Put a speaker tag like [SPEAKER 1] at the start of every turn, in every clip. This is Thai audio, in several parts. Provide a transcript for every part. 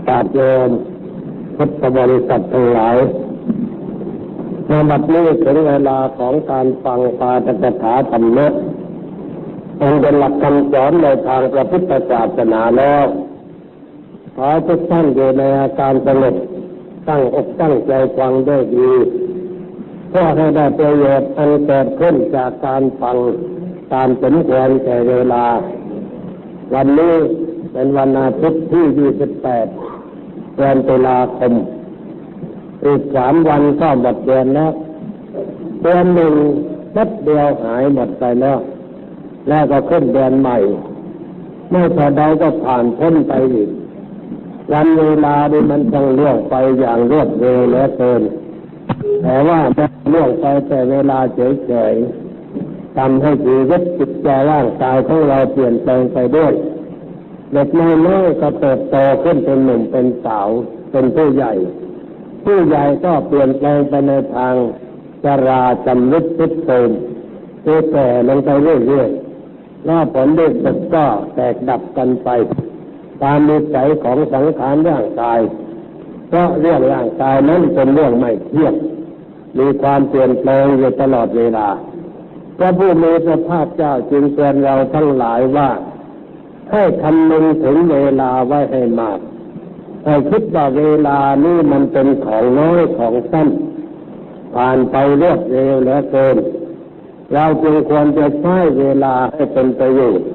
[SPEAKER 1] ญาติโยมพุทธบริษัททั้งหลายในบัดนี้ถึงเวลาของการฟังปาฐกถาธรรมะเป็นหลักคำสอนในทางพระพุทธศาสนาแล้วขอทุกท่านอยู่ในอาการสงบตั้งอกตั้งใจฟังด้วยดีเพื่อให้ได้ประโยชน์อันเกิดขึ้นจากการฟังตามสมควรแก่เวลาวันนี้เป็นวันอาทิตย์ที่ 28 เดือนตุลาคมอีก3 วันก็หมดเดือนแล้วเดือนหนึ่งแป๊บเดียวหายหมดไปแล้วก็ขึ้นเดือนใหม่ไม่พอใดก็ผ่านพ้นไปอีกวันเวลานี่มันต้องล่วงไปอย่างรวดเร็วเหลือเกินแต่ว่าล่วงไปแต่เวลาเฉยๆทำให้ชีวิตจิตใจร่างกายของเราเปลี่ยนแปลงไปด้วยเด็กน้อยๆก็เติบโตขึ้นเป็นหนุ่มเป็นสาวเป็นผู้ใหญ่ก็เปลี่ยนแปลงไปในทางชราชำรุดทรุดโทรมคือแก่ลงไปเรื่อยๆแล้วผลที่สุดก็แตกดับกันไปตามนิสัยของสังขารร่างกายเพราะเรื่องร่างกายนั้นเป็นเรื่องไม่เที่ยงมีความเปลี่ยนแปลงอยู่ตลอดเวลาพระผู้มีพระภาคเจ้าจึงเตือนเราทั้งหลายว่าให้คำนึงถึงเวลาไว้ให้มากให้คิดว่าเวลานี้มันเป็นของน้อยของสั้นผ่านไปรวดเร็วเหลือเกินเราจึงควรจะใช้เวลาให้เป็นประโยชน์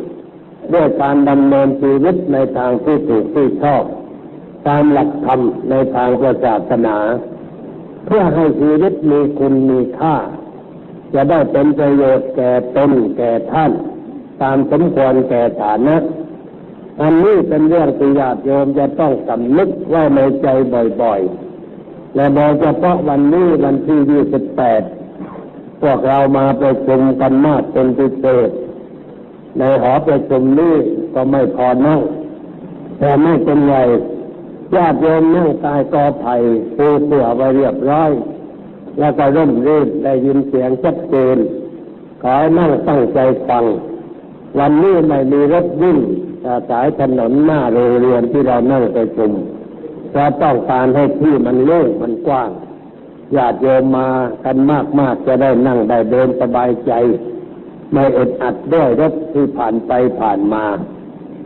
[SPEAKER 1] ด้วยการดำเนินชีวิตในทางที่ถูกที่ชอบตามหลักธรรมในทางศาสนาเพื่อให้ชีวิตมีคุณมีค่าจะได้เป็นประโยชน์แก่ตนแก่ท่านตามสมควรแก่ฐานะอันนี้เป็นเรื่องที่ญาติโยมจะต้องสำนึกไว้ในใจบ่อยๆและโดยเฉพาะวันนี้วันที่ 28พวกเรามาประชุมกันมากเป็นพิเศษในหอประชุมนี้ก็ไม่พอนั่งแต่ไม่เป็นไรญาติโยมนั่งใต้กอไผ่ปูเสื่อไว้เรียบร้อยแล้วก็ร่มรื่นได้ยินเสียงชัดเจนขอให้นั่งตั้งใจฟังวันนี้ไม่มีรถวิ่งสายถนนหน้าโรงเรียนที่เรานั่งประชุมเราต้องการให้ที่มันโล่งมันกว้างญาติโยมมากันมากๆจะได้นั่งได้เดินสบายใจไม่อึดอัดด้วยรถที่ผ่านไปผ่านมา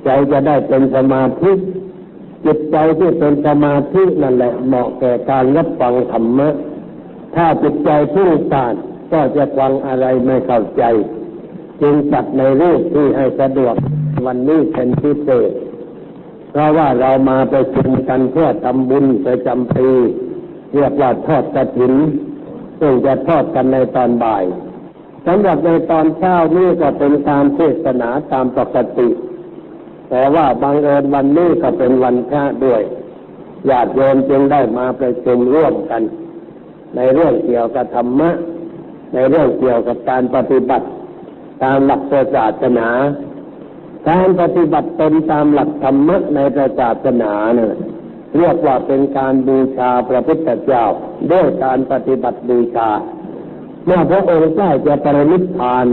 [SPEAKER 1] ใจจะได้เป็นสมาธิจิตใจที่เป็นสมาธินั่นแหละเหมาะแก่การรับฟังธรรมะถ้าจิตใจพุ่งซ่านก็จะฟังอะไรไม่เข้าใจจึงจัดในรูปที่ให้สะดวกวันนี้เป็นพิเศษเพราะว่าเรามาประชุมกันเพื่อทำบุญประจำปีเรียกว่าทอดกฐินซึ่งจะทอดกันในตอนบ่ายสำหรับในตอนเช้านี้ก็เป็นการเทศนาตามปกติแต่ว่าบังเอิญวันนี้ก็เป็นวันพระด้วยญาติโยมจึงได้มาประชุมร่วมกันในเรื่องเกี่ยวกับธรรมะในเรื่องเกี่ยวกับการปฏิบัติตามหลักศาสนาการปฏิบัติตนตามหลักธรรมะในศาสนาเนี่ยเรียกว่าเป็นการบูชาพระพุทธเจ้าด้วยการปฏิบัติบูชาเมื่อพระองค์ใกล้จะปรินิพพาน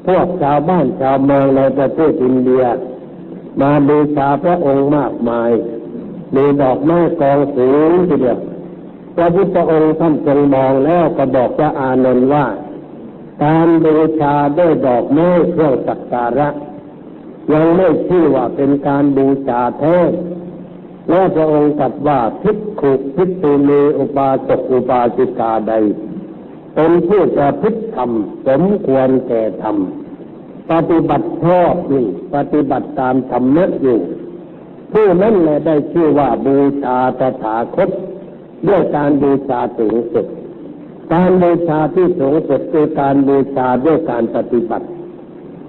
[SPEAKER 1] พวกชาวบ้านชาวเมืองในประเทศอินเดียมาบูชาพระองค์มากมายมีดอกไม้กองสูงทีเดียวพระพุทธองค์ท่านทรงมองแล้วก็บอกพระอานนท์ว่าการบูชาด้วยดอกไม้เครื่องสักการะยังไม่ชื่อว่าเป็นการบูชาแท้และพระองค์ตรัสว่าภิกขุภิกษุณีอุบาสกอุบาสิกาใดเป็นผู้ประพฤติธรรมสมควรแก่ธรรมปฏิบัติชอบนี่ปฏิบัติตามธรรมะอยู่ผู้นั้นแหละได้ชื่อว่าบูชาตถาคตด้วยการบูชาสูงสุดการบูชาที่สูงสุดคือการบูชาด้วยการปฏิบัติ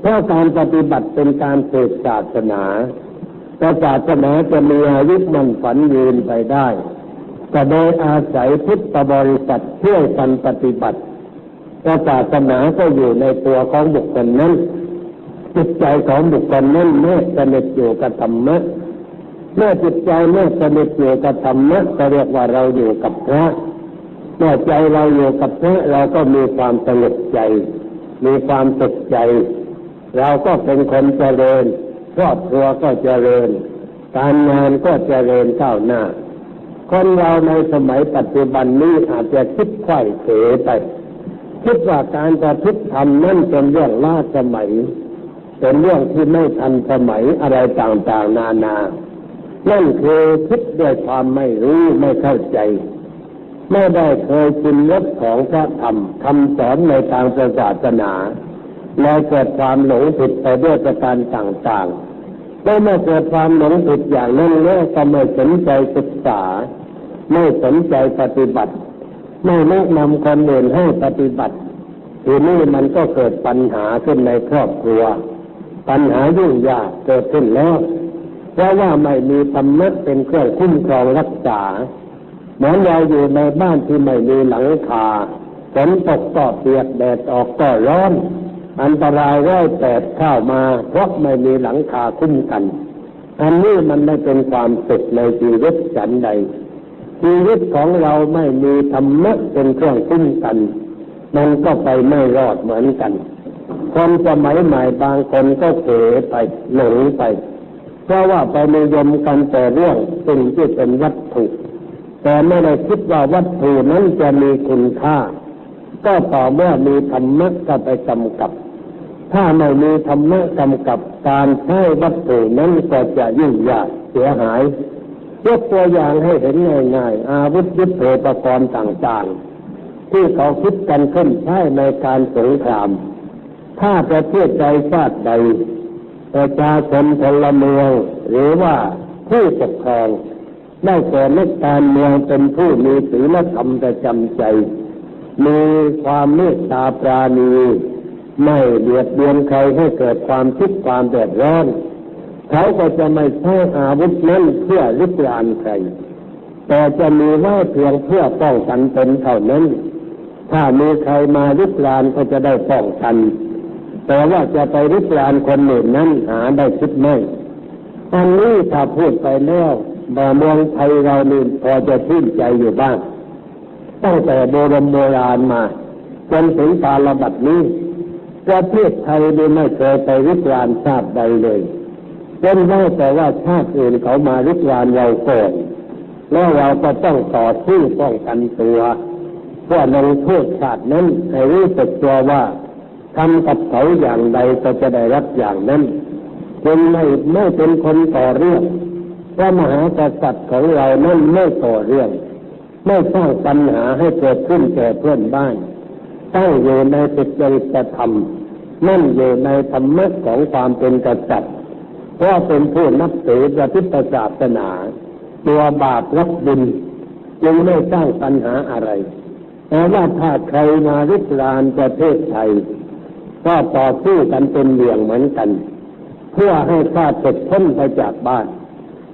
[SPEAKER 1] เพราะการปฏิบัติเป็นการเสกศาสนาแต่ศาสนาจะมีอายุมั่นขวัญยืนไปได้ก็โดยอาศัยพุทธบริษัทช่วยกันปฏิบัติศาสนาก็อยู่ในตัวของบุคคลนั้นจิตใจของบุคคลนั้นแนบสนิทอยู่กับธรรมะเมื่อจิตใจแนบสนิทอยู่กับธรรมะก็เรียกว่าเราอยู่กับพระเมื่อใจเราอยู่กับพระเราก็มีความสงบใจมีความสุขใจเราก็เป็นคนเจริญครอบครัวก็เจริญ การงานก็เจริญก้าวหน้าคนเราในสมัยปัจจุบันนี้อาจจะคิดไขว้เขวไปคิดว่าการประพฤติธรรมนั่นเป็นเรื่องล้าสมัยเป็นเรื่องที่ไม่ทันสมัยอะไรต่างๆนานานั่นคือคิดด้วยความไม่รู้ไม่เข้าใจไม่ได้เคยชินรสของพระธรรมคำสอนในทางศาสนาและเกิดความหลงผิดไปด้วยประการต่างๆเมื่อเกิดความหลงผิดอย่างนั้นแล้วก็ไม่สนใจศึกษาไม่สนใจปฏิบัติไม่แนะนำคนอื่นให้ปฏิบัติทีนี้มันก็เกิดปัญหาขึ้นในครอบครัวปัญหายุ่งยากเกิดขึ้นแล้วเพราะว่าไม่มีธรรมะเป็นเครื่องคุ้มครองรักษาเหมือนเราอยู่ในบ้านที่ไม่มีหลังคาฝนตกก็เปียกแดดออกก็ร้อนอันตราย108เข้ามาเพราะไม่มีหลังคาคุ้มกันอันนี้มันไม่เป็นความสุขในชีวิตฉันใดชีวิตของเราไม่มีธรรมะเป็นเครื่องคุ้มกันมันก็ไปไม่รอดเหมือนกันคนสมัยใหม่บางคนก็เผลอไปหลงไปเพราะว่าไปนิยมกันแต่เรื่องสิ่งที่เป็นวัตถุแต่ไม่ได้คิดว่าวัตถุนั้นจะมีคุณค่าก็ต่อเมื่อมีธรรมะก็ไปกำกับถ้าไม่มีธรรมะกำกับการใช้วัตถุนั้นก็จะยุ่งยากเสียหายยกตัวอย่างให้เห็นง่ายๆอาวุธยุทโธปกรณ์ต่างๆที่เขาคิดกันขึ้นใช้ในการสงครามถ้าประเทศใดชาติใดประชาชนพลเมืองหรือว่าผู้ปกครองได้แก่นักการเมืองเป็นผู้มีศีลธรรมประจำใจมีความเมตตาปราณีไม่เบียดเบียนใครให้เกิดความทุกข์ความเดือดร้อนเขาก็จะไม่ใช้อาวุธนั้นเพื่อรุกรานใครแต่จะมีไว้เพียงเพื่อป้องกันตนเท่านั้นถ้ามีใครมารุกรานก็จะได้ป้องกันแต่ว่าจะไปรุกรานคนอื่นนั้นหาได้คิดไม่อันนี้ถ้าพูดไปแล้วเมืองไทยเรานี่พอจะชื่นใจอยู่บ้างตั้งแต่โบราณมาจนถึงกาลบัดนี้ประเทศไทยนี่ไม่เคยไปรุกรานชาติใดเลยเป็นได้แต่ว่าชาติอื่นเขามารุกรานเราก่อนแล้วเราก็ต้องต่อสู้ป้องกันตัวเพื่อลงโทษชาตินั้นให้รู้สึกตัวว่าทำกับเขาอย่างใดก็จะได้รับอย่างนั้นจึงไม่เป็นคนต่อเรื่องพระมหากษัตริย์ของเรานั้นไม่ต่อเรื่องไม่สร้างปัญหาให้เกิดขึ้นแก่เพื่อนบ้านตั้งอยู่ในสุจริตธรรมนั่นอยู่ในธรรมะของความเป็นกษัตริย์เพราะเป็นผู้นับถือพระพุทธศาสนาตัวบาปรับบุญจึงไม่สร้างปัญหาอะไรแต่ว่าถ้าใครมารุกรานประเทศไทยก็ต่อสู้กันเป็นเหวี่ยงเหมือนกันเพื่อให้ข้าศึกพ้นไปจากบ้าน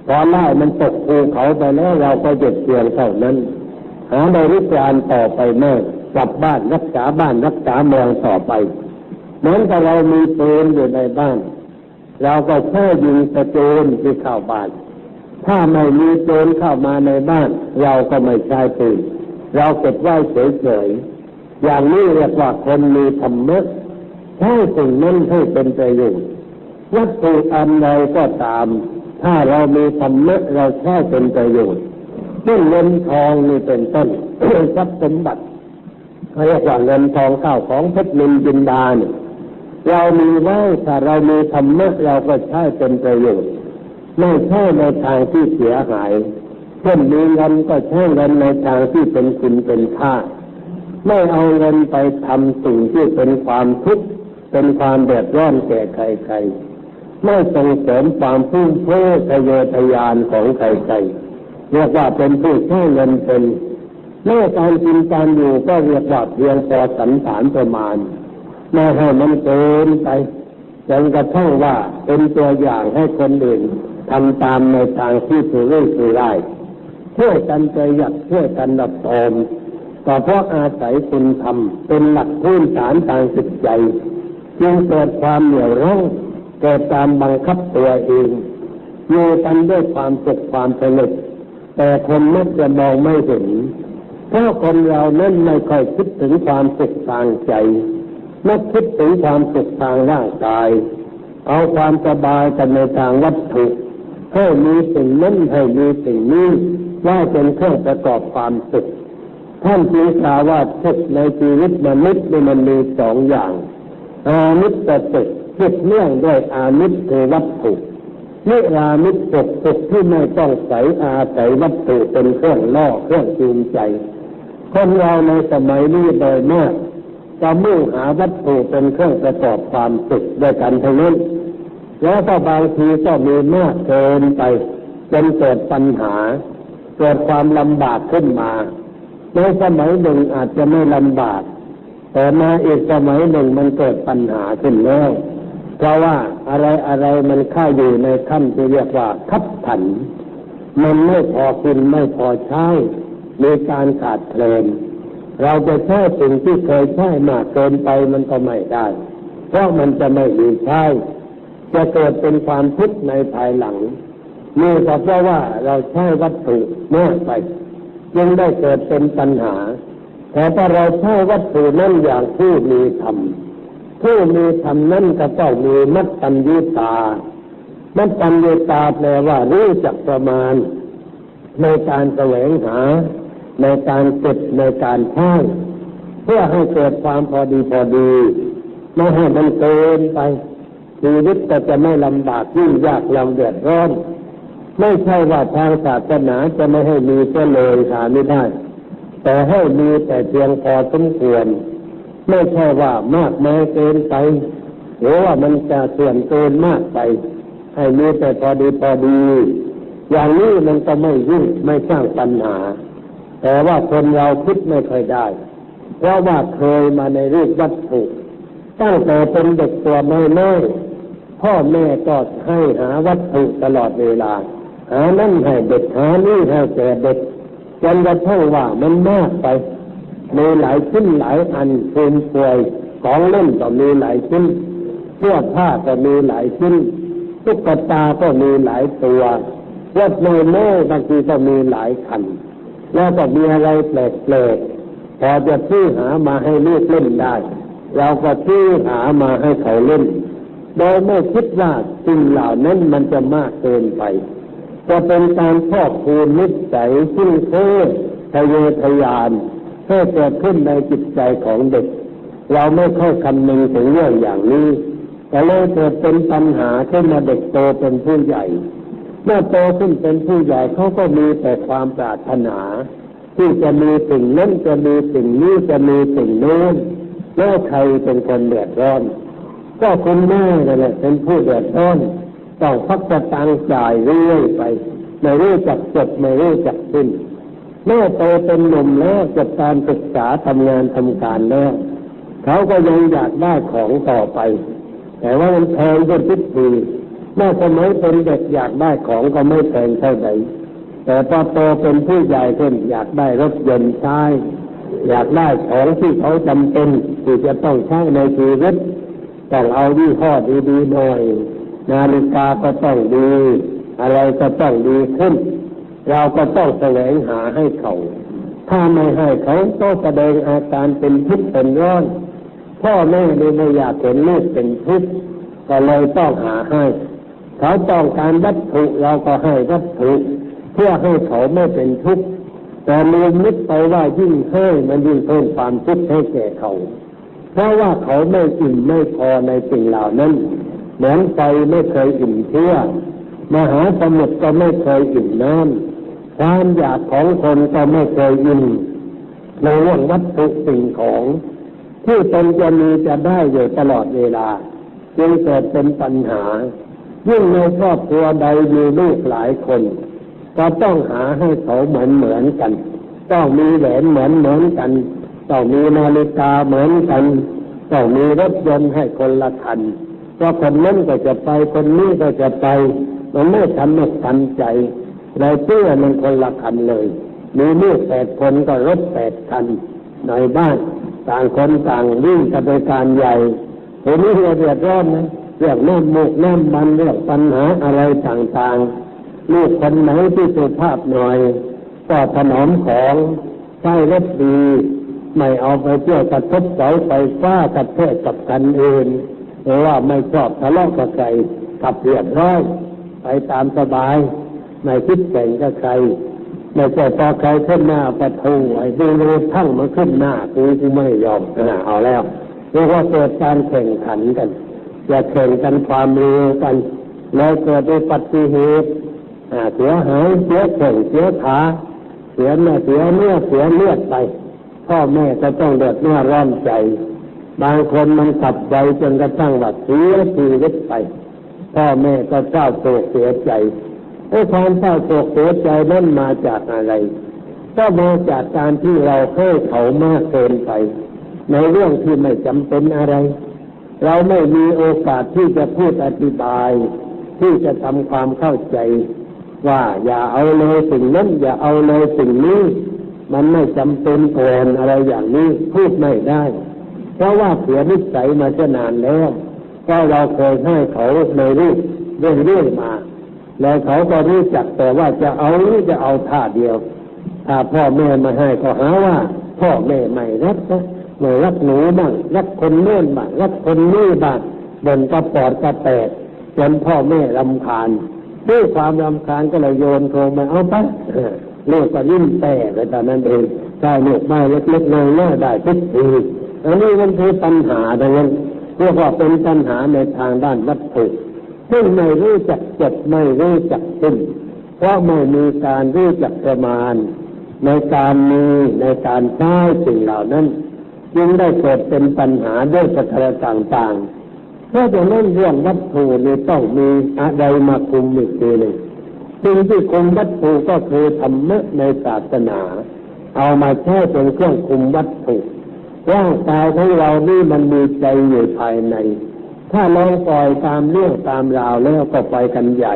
[SPEAKER 1] พอไล่มันตกภูเขาไปแล้วเราก็หยุดเพียงเท่านั้นหาได้รุกรานต่อไปแม่กลับบ้านรักษาบ้านรักษาเมืองต่อไปเหมือนกับเรามีปืนอยู่ในบ้านเราก็แค่ยิงโจรที่เข้าบ้านถ้าไม่มีโจรเข้ามาในบ้านเราก็ไม่ใช้ปืนเราเก็บไว้เฉยๆอย่างนี้เรียกว่าคนมีธรรมะใช้สิ่งนั้นให้เป็นประโยชน์วัตถุอันใดก็ตามถ้าเรามีธรรมะเราใช้เป็นประโยชน์เช่นเงินทองนี่เป็นต้น ทรัพย์สมบัติเรียกว่าเงินทองข้าวของเพชรนิลจินดาเนี่ยเรามีไว้ถ้าเรามีธรรมะเราก็ใช้เป็นประโยชน์ไม่ใช่ในทางที่เสียหายเช่นมีเงินก็ใช้เงินในทางที่เป็นคุณเป็นค่าไม่เอาเงินไปทำสิ่งที่เป็นความทุกข์เป็นความเดือดร้อนแก่ใครๆไม่ส่งเสริมความพุ่งเพ้อทะเยอทะยานของใครๆเรียกว่าเป็นผู้ใช้เงินเป็นเมื่อการกินการอยู่ก็เรียกว่าเพียงพอสันฐานประมาณไม่ให้มันเกินไปจนกระทั่งว่าเป็นตัวอย่างให้คนอื่นทำตามในทางที่สุรุ่ยสุร่ายช่วยกันประหยัดช่วยกันรับออมก็เพราะอาศัยคุณธรรมเป็นหลักพื้นฐานทางจิตใจจึงเกิดความเหนี่ยวรั้งเกิดการบังคับตัวเองอยู่กันด้วยความสุขความสนุกแต่คนมักจะมองไม่เห็นเพราะคนเรานั้นไม่ค่อยคิดถึงความสุขทางใจไม่คิดถึงความสุขทางร่างกายเอาความสบายกันในทางวัตถุ ให้มีสิ่งนั้นให้มีสิ่งนี้ว่าเป็นเครื่องประกอบความสุขท่านจึงกล่าวว่าสุขในชีวิตมนุษย์มันมีสองอย่างอามิตรสุขสืบเนื่องด้วยอามิตรคือวัตถุนิรามิตรสุขที่ไม่ต้องอาศัยวัตถุเป็นเครื่องล่อเครื่องจูงใจคนเราในสมัยนี้โดยมากจะมุ่งหาวัตถุเป็นเครื่องประกอบความสุขด้วยกันทั้งนั้นแล้วก็บางทีก็มีมากเกินไปจนเกิดปัญหาเกิดความลำบากขึ้นมาในสมัยหนึ่งอาจจะไม่ลำบากแต่มาอีกสมัยหนึ่งมันเกิดปัญหาขึ้นแล้วเพราะว่าอะไรมันเข้าอยู่ในขั้นที่เรียกว่าคับขันมันไม่พอกินไม่พอใช้มีการขาดแคลนเราจะใช้สิ่งที่เคยใช้มากเกินไปมันก็ไม่ได้เพราะมันจะไม่มีใช้จะเกิดเป็นความทุกข์ในภายหลังนี่ก็เพราะว่าเราใช้วัตถุมากไปจึงได้เกิดเป็นปัญหาแต่ถ้าเราใช้วัตถุนั้นอย่างผู้มีธรรมผู้มีธรรมนั้นก็ต้องมีมัตตัญญูตามัตตัญญูตาแปลว่ารู้จักประมาณในการแสวงหาในการเก็บในการใช้เพื่อให้เกิดความพอดีไม่ให้มันเกินไปชีวิตก็จะไม่ลำบากยุ่งยากลำเดือดร้อนไม่ใช่ว่าทางศาสนาจะไม่ให้มีเสียเลยหาไม่ได้แต่ให้มีแต่เพียงพอสมควรไม่ใช่ว่ามากมายเกินไปหรือว่ามันจะส่วนเกินมากไปให้มีแต่พอดีอย่างนี้มันก็ไม่ยุ่งไม่สร้างปัญหาแต่ว่าคนเราคิดไม่ค่อยได้เพราะว่าเคยมาในรูปวัตถุตั้งแต่เป็นเด็กตัวน้อยๆพ่อแม่ก็ให้หาวัตถุตลอดเวลาหานั่นให้เด็กหานี่ให้แก่เด็กจนกระทั่งว่ามันมากไปมีหลายชิ้นหลายอันฟืนป่วยของเล่นก็มีหลายชิ้นเสื้อผ้าก็มีหลายชิ้นตุ๊กตาก็มีหลายตัวรถโม่บางทีก็มีหลายคันแล้วก็มีอะไรแปลกๆพอจะซื้อหามาให้ลูกเล่นได้เราก็ซื้อหามาให้เขาเล่นโดยไม่คิดว่าสิ่งเหล่านั้นมันจะมากเกินไปจะเป็นการครอบคลุมนิสัยซึ่งเท่ทะเยอทะยานให้เกิดขึ้นในจิตใจของเด็กเราไม่ค่อยคำนึงถึงเรื่องอย่างนี้แต่เลยเกิดเป็นปัญหาขึ้นมาเด็กโตเป็นผู้ใหญ่เมื่อโตขึ้นเป็นผู้ใหญ่เขาก็มีแต่ความปรารถนาที่จะมีสิ่งนั้นจะมีสิ่งนี้จะมีสิ่งโน้นแล้วใครเป็นคนเดือดร้อนก็คุณแม่นั่นแหละเป็นผู้เดือดร้อนต้องพักจะตังจ่ายเรื่อยไปไม่รู้จักจบไม่รู้จักสิ้นแม่โตเป็นหนุ่มแล้วจบการศึกษาทำงานทำการแล้วเขาก็ยังอยากได้ของต่อไปแต่ว่ามันแพงจนทุกทีเมื่อสมัยเป็นเด็กอยากได้ของก็ไม่แพงเท่าไหร่แต่พอโตเป็นผู้ใหญ่ขึ้นอยากได้รถยนต์ใช้อยากได้ของที่เขาจำเป็นที่จะต้องใช้ในชีวิตต้องเอายี่ห้อดีๆหน่อยนาฬิกาก็ต้องดีอะไรก็ต้องดีขึ้นเราก็ต้องแสวงหาให้เขาถ้าไม่ให้เขาก็แสดงอาการเป็นทุกข์เป็นร้อนพ่อแม่ไม่อยากเห็นลูกเป็นทุกข์ก็เลยต้องหาให้เขาต้องการวัตถุเราก็ให้วัตถุเพื่อให้เขาไม่เป็นทุกข์แต่ลืมนึกไปว่ายิ่งให้มันยิ่งเพิ่มความทุกข์ให้แก่เขาเพราะว่าเขาไม่อิ่มไม่พอในสิ่งเหล่านั้นเหมือนไฟไม่เคยอิ่มเชื้อมหาสมุทรก็ไม่เคยอิ่มน้ำความอยากของคนก็ไม่เคยอิ่มในเรื่องวัตถุสิ่งของที่ตนจะมีจะได้อยู่ตลอดเวลาจึงเกิดเป็นปัญหายิ่งในครอบครัวใดมีลูกหลายคนก็ต้องหาให้เขาเหมือนกันต้องมีแหวนเหมือนกันต้องมีนาฬิกาเหมือนกันต้องมีรถยนต์ให้คนละคันเพราะคนนั้นก็จะไปคนนี้ก็จะไปมันไม่ทันใจเราเชื่อมันคนละคันเลยมีลูก8 คนก็รถ8 คันในบ้านต่างคนต่างวิ่งกันไปการใหญ่ทีนี้เราเดือดร้อนนะเรื่องน้ำมูกน้ำมันเรื่องปัญหาอะไรต่างๆลูกคนไหนที่สุภาพหน่อยก็ถนอมของใช้รถดีไม่เอาไปเที่ยวกระทบเสาไฟฟ้ากระแทกกับกันเองหรือว่าไม่ชอบทะเลาะกับใครขับเรียบร้อย ไปตามสบายไม่คิดแข่งกับใครไม่ใช่พอใครขึ้นหน้าประตูไอ้ดูทั้งมาขึ้นหน้ากูไม่ยอมเอาแล้วเรียกว่าเกิดการแข่งขันกันอย่าแข่งกันความเร็วกันแล้วเกิดอุบัติเหตุเสียหายเสียแข้งเสียขาเสียเนื้อเสียเลือดไปพ่อแม่ก็ต้องเดือดร้อนใจบางคนมันขับใจจนกระทั่งว่าเสียชีวิตไปพ่อแม่ก็เศร้าโศกเสียใจความเศร้าโศกเสียใจนั้นมาจากอะไรก็มาจากการที่เราให้เขามากเกินไปในเรื่องที่ไม่จำเป็นอะไรเราไม่มีโอกาสที่จะพูดอธิบายที่จะทำความเข้าใจว่าอย่าเอาเลยสิ่งนั้นอย่าเอาเลยสิ่งนี้มันไม่จำเป็นก่อนอะไรอย่างนี้พูดไม่ได้เพราะว่าเสียนิสัยมาจะนานแล้วก็เราเคยให้เขาในรูปเรื่อยๆมาแล้วเขาก็รู้จักแต่ว่าจะเอาท่าเดียวถ้าพ่อแม่มาให้ก็หาว่าพ่อแม่ไม่รักนะไม่รักหนูบ้างรักคนโน้นบ้างรักคนนี้บ้างบ่นกระปอดกระแตกจนพ่อแม่รำคาญด้วยความรำคาญก็เลยโยนโทรมาเอาไปลูกก็ยิ้มแต่ไปตอนนั้นเองได้ลูกไม้เล็กๆน้อยๆได้ทุกทีอันนี้มันคือปัญหาดังนั้นเรียกว่าเป็นปัญหาในทางด้านวัตถุซึ่งไม่รู้จักจบไม่รู้จักสิ้นเพราะไม่มีการรู้จักประมาณในการมีในการใช้สิ่งเหล่านั้นจึงได้เกิดเป็นปัญหาด้วยประการต่างๆเพราะฉะนั้นเรื่องวัตถุนี่ต้องมีอะไรมาคุมอีกทีหนึ่งสิ่งที่คุมวัตถุก็คือธรรมะในศาสนาเอามาใช้เป็นเครื่องคุมวัตถุร่างกายของเรานี่มันมีใจอยู่ภายในถ้าลองปล่อยตามเรื่องตามราวแล้วก็ไปกันใหญ่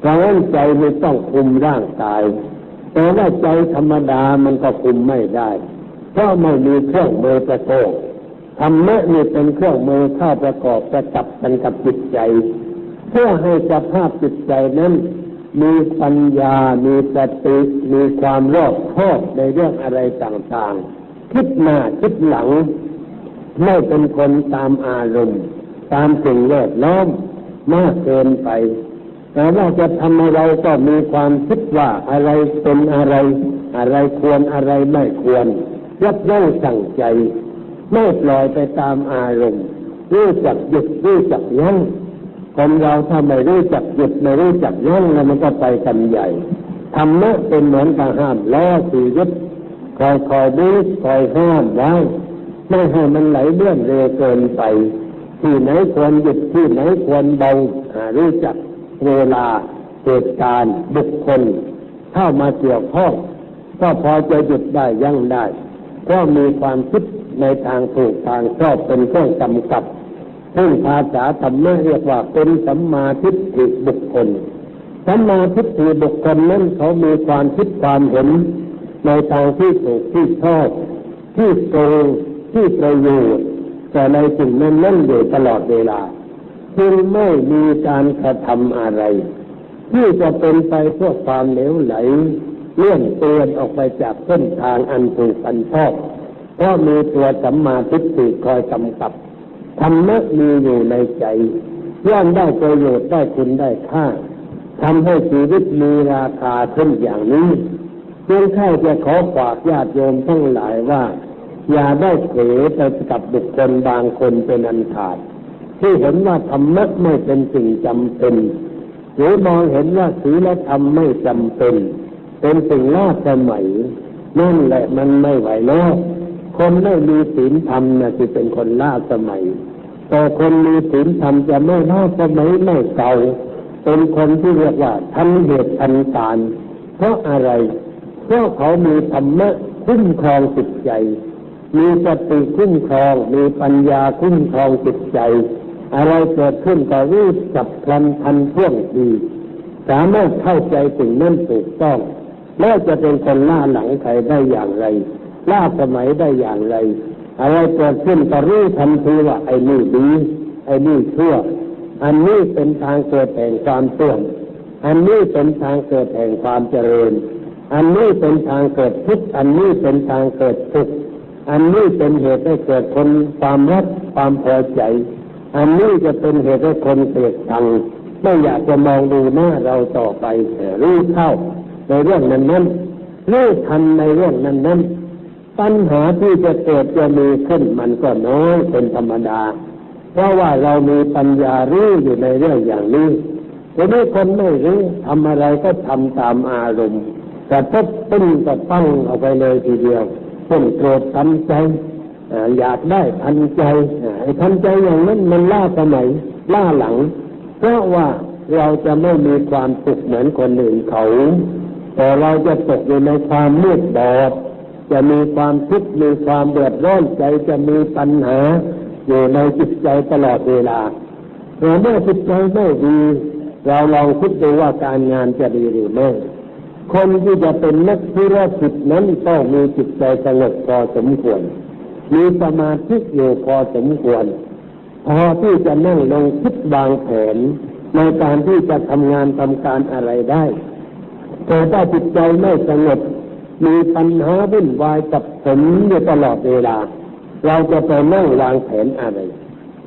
[SPEAKER 1] เพราะฉะนั้นใจไม่ต้องคุมร่างกายแต่ว่าใจธรรมดามันก็คุมไม่ได้เพราะไม่มีเครื่องมือประกอบธรรมะนี่เป็นเครื่องมือเข้าประกอบประจับกันกับจิตใจเพื่อให้สภาพจิตใจนั้นมีปัญญามีสติมีความรอบคอบในเรื่องอะไรต่างๆคิดหน้าคิดหลังไม่เป็นคนตามอารมณ์ตามสิ่งแวดล้อมมากเกินไปแต่ว่าจะทำอะไรก็มีความคิดว่าอะไรเป็นอะไรอะไรควรอะไรไม่ควรยับยั้งชั่งใจไม่ปล่อยไปตามอารมณ์รู้จักหยุดรู้จักยั้งคนเราถ้าไม่รู้จักหยุดไม่รู้จักยั้งแล้วมันก็ไปกันใหญ่ธรรมะเป็นเหมือนกับห้ามล้อชีวิตคอยดูคอยห้ามไว้ไม่ให้มันไหลเลื่อนเร็วเกินไปที่ไหนควรหยุดที่ไหนควรเบารู้จักเวลาเหตุการณ์บุคคลเข้ามาเกี่ยวข้องก็พอจะหยุดได้ยั้งได้ก็มีความคิดในทางถูกทางชอบเป็นเครื่องกำกับซึ่งภาษาธรรมะเรียกว่าเป็นสัมมาทิฏฐิบุคคลสัมมาทิฏฐิบุคคลนั้นเขามีความคิดความเห็นในทางที่ถูกที่ชอบที่ตรงที่ประโยชน์แต่ในสิ่งนั้นอยู่ตลอดเวลาจึงไม่มีการกระทำอะไรที่จะเป็นไปเพื่อความเหลวไหลเลื่อนเตือนออกไปจากเส้นทางอันถูกอันชอบเพราะมีตัวสัมมาทิฏฐิคอยกำกับธรรมะมีอยู่ในใจย่อมได้ประโยชน์ได้คุณได้ค่าทำให้ชีวิตมีราคาขึ้นอย่างนี้จึงแค่จะขอฝากญาติโยมทั้งหลายว่าอย่าได้เผลอไปกับบุคคลบางคนเป็นอันขาดที่เห็นว่าธรรมะไม่เป็นสิ่งจำเป็นหรือมองเห็นว่าศีลธรรมไม่จำเป็นเป็นสิ่งล้าสมัยนั่นแหละมันไม่ไหวแล้วคนไม่มีศีลธรรมน่ะที่เป็นคนล้าสมัยแต่คนมีศีลธรรมจะไม่ล้าสมัยไม่เก่าเป็นคนที่เรียกว่าทันเหตุทันการเพราะอะไรเพราะเขามีธรรมะคุ้มครองจิตใจมีสติคุ้มครองมีปัญญาคุ้มครองจิตใจอะไรเกิดขึ้นก็รีบจับพลันทันท่วงทีสามารถเข้าใจสิ่งนั้นถูกต้องแล้วจะเป็นคนล่าหลังใครได้อย่างไรล่าสมัยได้อย่างไรอะไรเกิดขึ้นก็รู้ทันทีว่าไอ้นี่ดีไอ้นี่ชั่วอันนี้เป็นทางเกิดแห่งความเสื่อมอันนี้เป็นทางเกิดแห่งความเจริญอันนี้เป็นทางเกิดทุกข์อันนี้เป็นทางเกิดสุขอันนี้เป็นเหตุให้เกิดคนความรักความพอใจอันนี้จะเป็นเหตุให้คนเกลียดชัง ไม่อยากจะมองดูหน้าเราต่อไปรู้เข้าในเรื่องนั้นรู้ทันในเรื่องนั้นปัญหาที่จะเกิดจะมีขึ้นมันก็น้อยเป็นธรรมดาเพราะว่าเรามีปัญญารู้อยู่ในเรื่องอย่างนี้ทีนี้คนไม่รู้ทำอะไรก็ทำตามอารมณ์แต่ถ้าตึ้งก็ตั้งเอาไปเลยทีเดียวต้นโกรธทันใจอยากได้ทันใจไอ้ทันใจอย่างนั้นมันล่าสมัยล่าหลังเพราะว่าเราจะไม่มีความสุขเหมือนคนอื่นเขาแต่เราจะตกอยู่ในความมืดบอดจะมีความทุกข์มีความเดือดร้อนใจจะมีปัญหาอยู่ในจิตใจตลอดเวลาเมื่อจิตใจไม่ดีเราลองคิดดูว่าการงานจะดีหรือไม่คนที่จะเป็นนักธุรกิจนั้นต้องมีจิตใจสงบพอสมควรมีสมาธิอยู่พอสมควรพอที่จะนั่งลงคิดวางแผนในการที่จะทำงานทำการอะไรได้แต่ถ้าจิตใจไม่สงบมีปัญหาวุ่นวายกับผมอยู่ตลอดเวลาเราจะไปนั่งวางแผนอะไร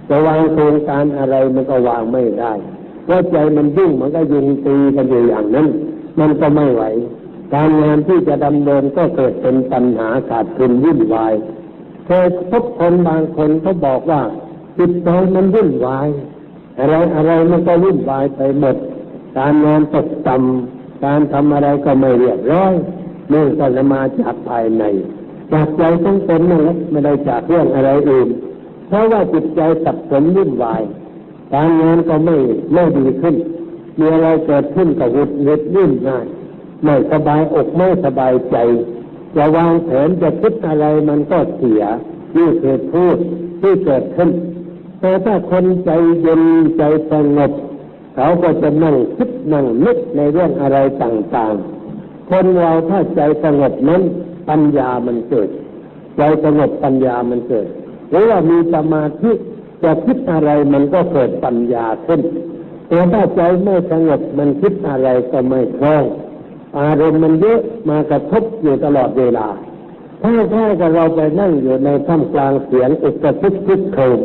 [SPEAKER 1] จะวางโครงการอะไรมันก็วางไม่ได้เพราะใจมันยุ่งมันก็ยุงตีกันอยู่อย่างนั้นมันก็ไม่ไหวการงานที่จะดำเนินก็เกิดเป็นปัญหาขาดทุนวุ่นวายเคยพบคนบางคนเขาบอกว่าจิตใจมันวุ่นวายอะไรมันก็วุ่นวายไปหมดการงานตกต่ำการทำอะไรก็ไม่เรียบร้อยนี่ก็จะมาจากภายในจากใจของตนนั่นแหละไม่ได้จากเรื่องอะไรอื่นเพราะว่าจิตใจสับสนวุ่นวายการงานก็ไม่ดีขึ้นมีอะไรเกิดขึ้นก็หงุดหงิดวุ่นวายไม่สบายอกไม่สบายใจจะวางแผนจะคิดอะไรมันก็เสียนี่คือพูดที่เกิดขึ้นแต่ถ้าคนใจเย็นใจสงบเขาก็จะนั่งคิดนั่งนึกในเรื่องอะไรต่างๆคนเราถ้าใจสงบนั้นปัญญามันเกิดใจสงบปัญญามันเกิดหรือว่ามีสมาธิจะคิดอะไรมันก็เกิดปัญญาขึ้นแต่ถ้าใจไม่สงบมันคิดอะไรก็ไม่คล่องอารมณ์มันเยอะมากระทบอยู่ตลอดเวลาถ้ากับเราไปนั่งอยู่ในท่ามกลางเสียงอุกฤษคึกโครม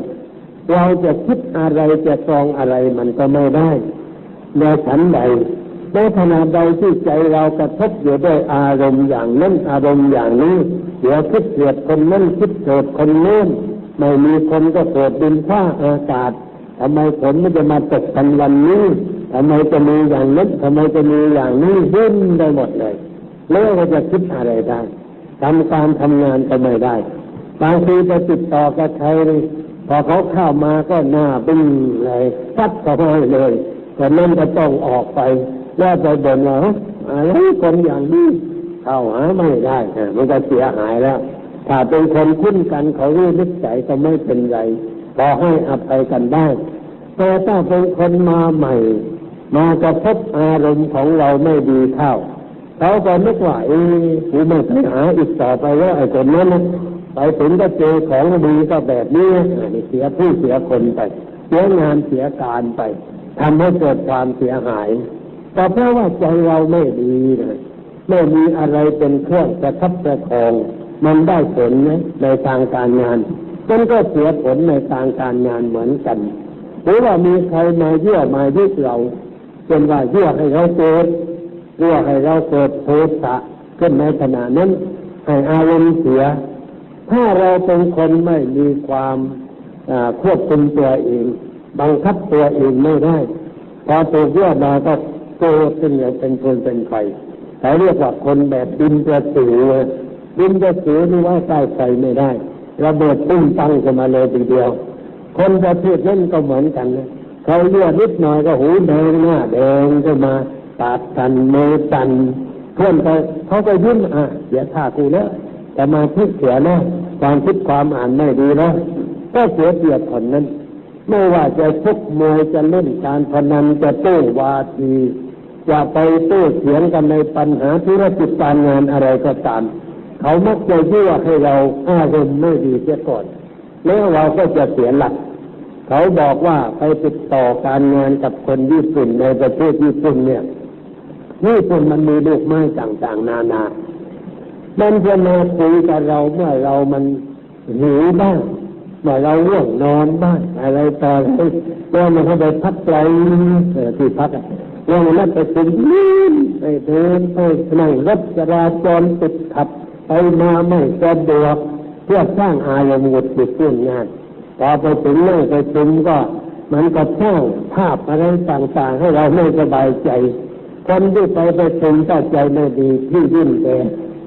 [SPEAKER 1] เราจะคิดอะไรจะตรองอะไรมันก็ไม่ได้ในฉันใดในขณะใดที่ใจเรากระทบอยู่ด้วยอารมณ์อย่างนั้นอารมณ์อย่างนี้เดี๋ยวคิดเกลียดคนนั้นคิดโกรธคนโน้นไม่มีคนก็เกิดดินฟ้าอากาศทำไมฝนมันจะมาตกกันวันนี้ทำไมจะมีอย่างนั้นทำไมจะมีอย่างนี้วุ่นได้หมดเลยแล้วเราจะคิดอะไรได้ทำการทำงานก็ไม่ได้บางทีจะติดต่อกับใครพอเขาเข้ามาก็หน้าบึ้งเลยซัดเข้าไปเลยคนนั้นก็ต้องออกไปแล้วไปบ่นว่าอะไรคนอย่างนี้เข้าหาไม่ได้มันก็เสียหายแล้วถ้าเป็นคนคุ้นกันเขารู้นิสัยก็ไม่เป็นไรพอให้อภัยกันได้แต่ถ้าเป็นคนมาใหม่มากระทบอารมณ์ของเราไม่ดีเข้าเขาก็นึกว่ากูไม่ไปหาอีกต่อไปแล้วไอ้คนนั้นไปถึงก็เจอของดีก็แบบนี้เสียผู้เสียคนไปเสียงานเสียการไปทำให้เกิดความเสียหายแต่เพราะว่าใจเราไม่ดีนะไม่มีอะไรเป็นเครื่องประทับประคองมันได้ผลไหมในทางการงานมันก็เสียผลในทางการงานเหมือนกันหรือว่ามีใครมายั่วมายุเราเป็นว่ายั่วให้เราโกรธยั่วให้เราเกิดโทสะขึ้นในขณะนั้นให้อารมณ์เสียถ้าเราเป็นคนไม่มีความควบคุมตัวเองบังคับตัวเองไม่ได้พอถูกยั่วมาก็โกรธขึ้นอย่างเป็นคนเป็นไฟเขาเรียกว่าคนแบบดินกระสือดินกระสือนี่ว่าใต้ไฟไม่ได้ระเบิดปุ้งตั้งขึ้นมาเลยทีเดียวคนประเภทนั้นก็เหมือนกันนะเขาเลือดนิดหน่อยก็หูแดงหน้าแดงขึ้นมาปากสั่นมือสั่นเพื่อนเขาก็ยิ้มเสียท่ากูแล้วแต่มาคิดเสียแล้วความคิดความอ่านไม่ดีแล้วก็เสียเปรียบคนนั้นไม่ว่าจะชกมวยจะเล่นการพนันจะโต้วาทีจะไปโต้เถียงกันในปัญหาธุรกิจการงานอะไรก็ตามเขามักจะยั่วให้เราอารมณ์ไม่ดีเสียก่อนแล้วเราก็จะเสียหลักเขาบอกว่าไปติดต่อการงานกับคนญี่ปุ่นในประเทศญี่ปุ่นเนี่ยญี่ปุ่นมันมีลูกไม้ต่างๆนานามันจะมาคุยกับเราเมื่อเรามันหิวบ้างเมื่อเราง่วงนอนบ้างอะไรต่ออะไร แล้วมันเข้าไปพักไกลที่พักแล้วมันไปถึงไปเดินไปนั่งรถจราจรติดขัดไปมาไม่สะดวกเพื่อสร้างอารมณ์หงุดหงิดเรื่องงานพอไปถึงนั่งไปถึงก็มันก็สร้างภาพอะไรต่างๆให้เราไม่สบายใจคนที่ไปถึงก็ใจไม่ดีที่ยิ่งแก่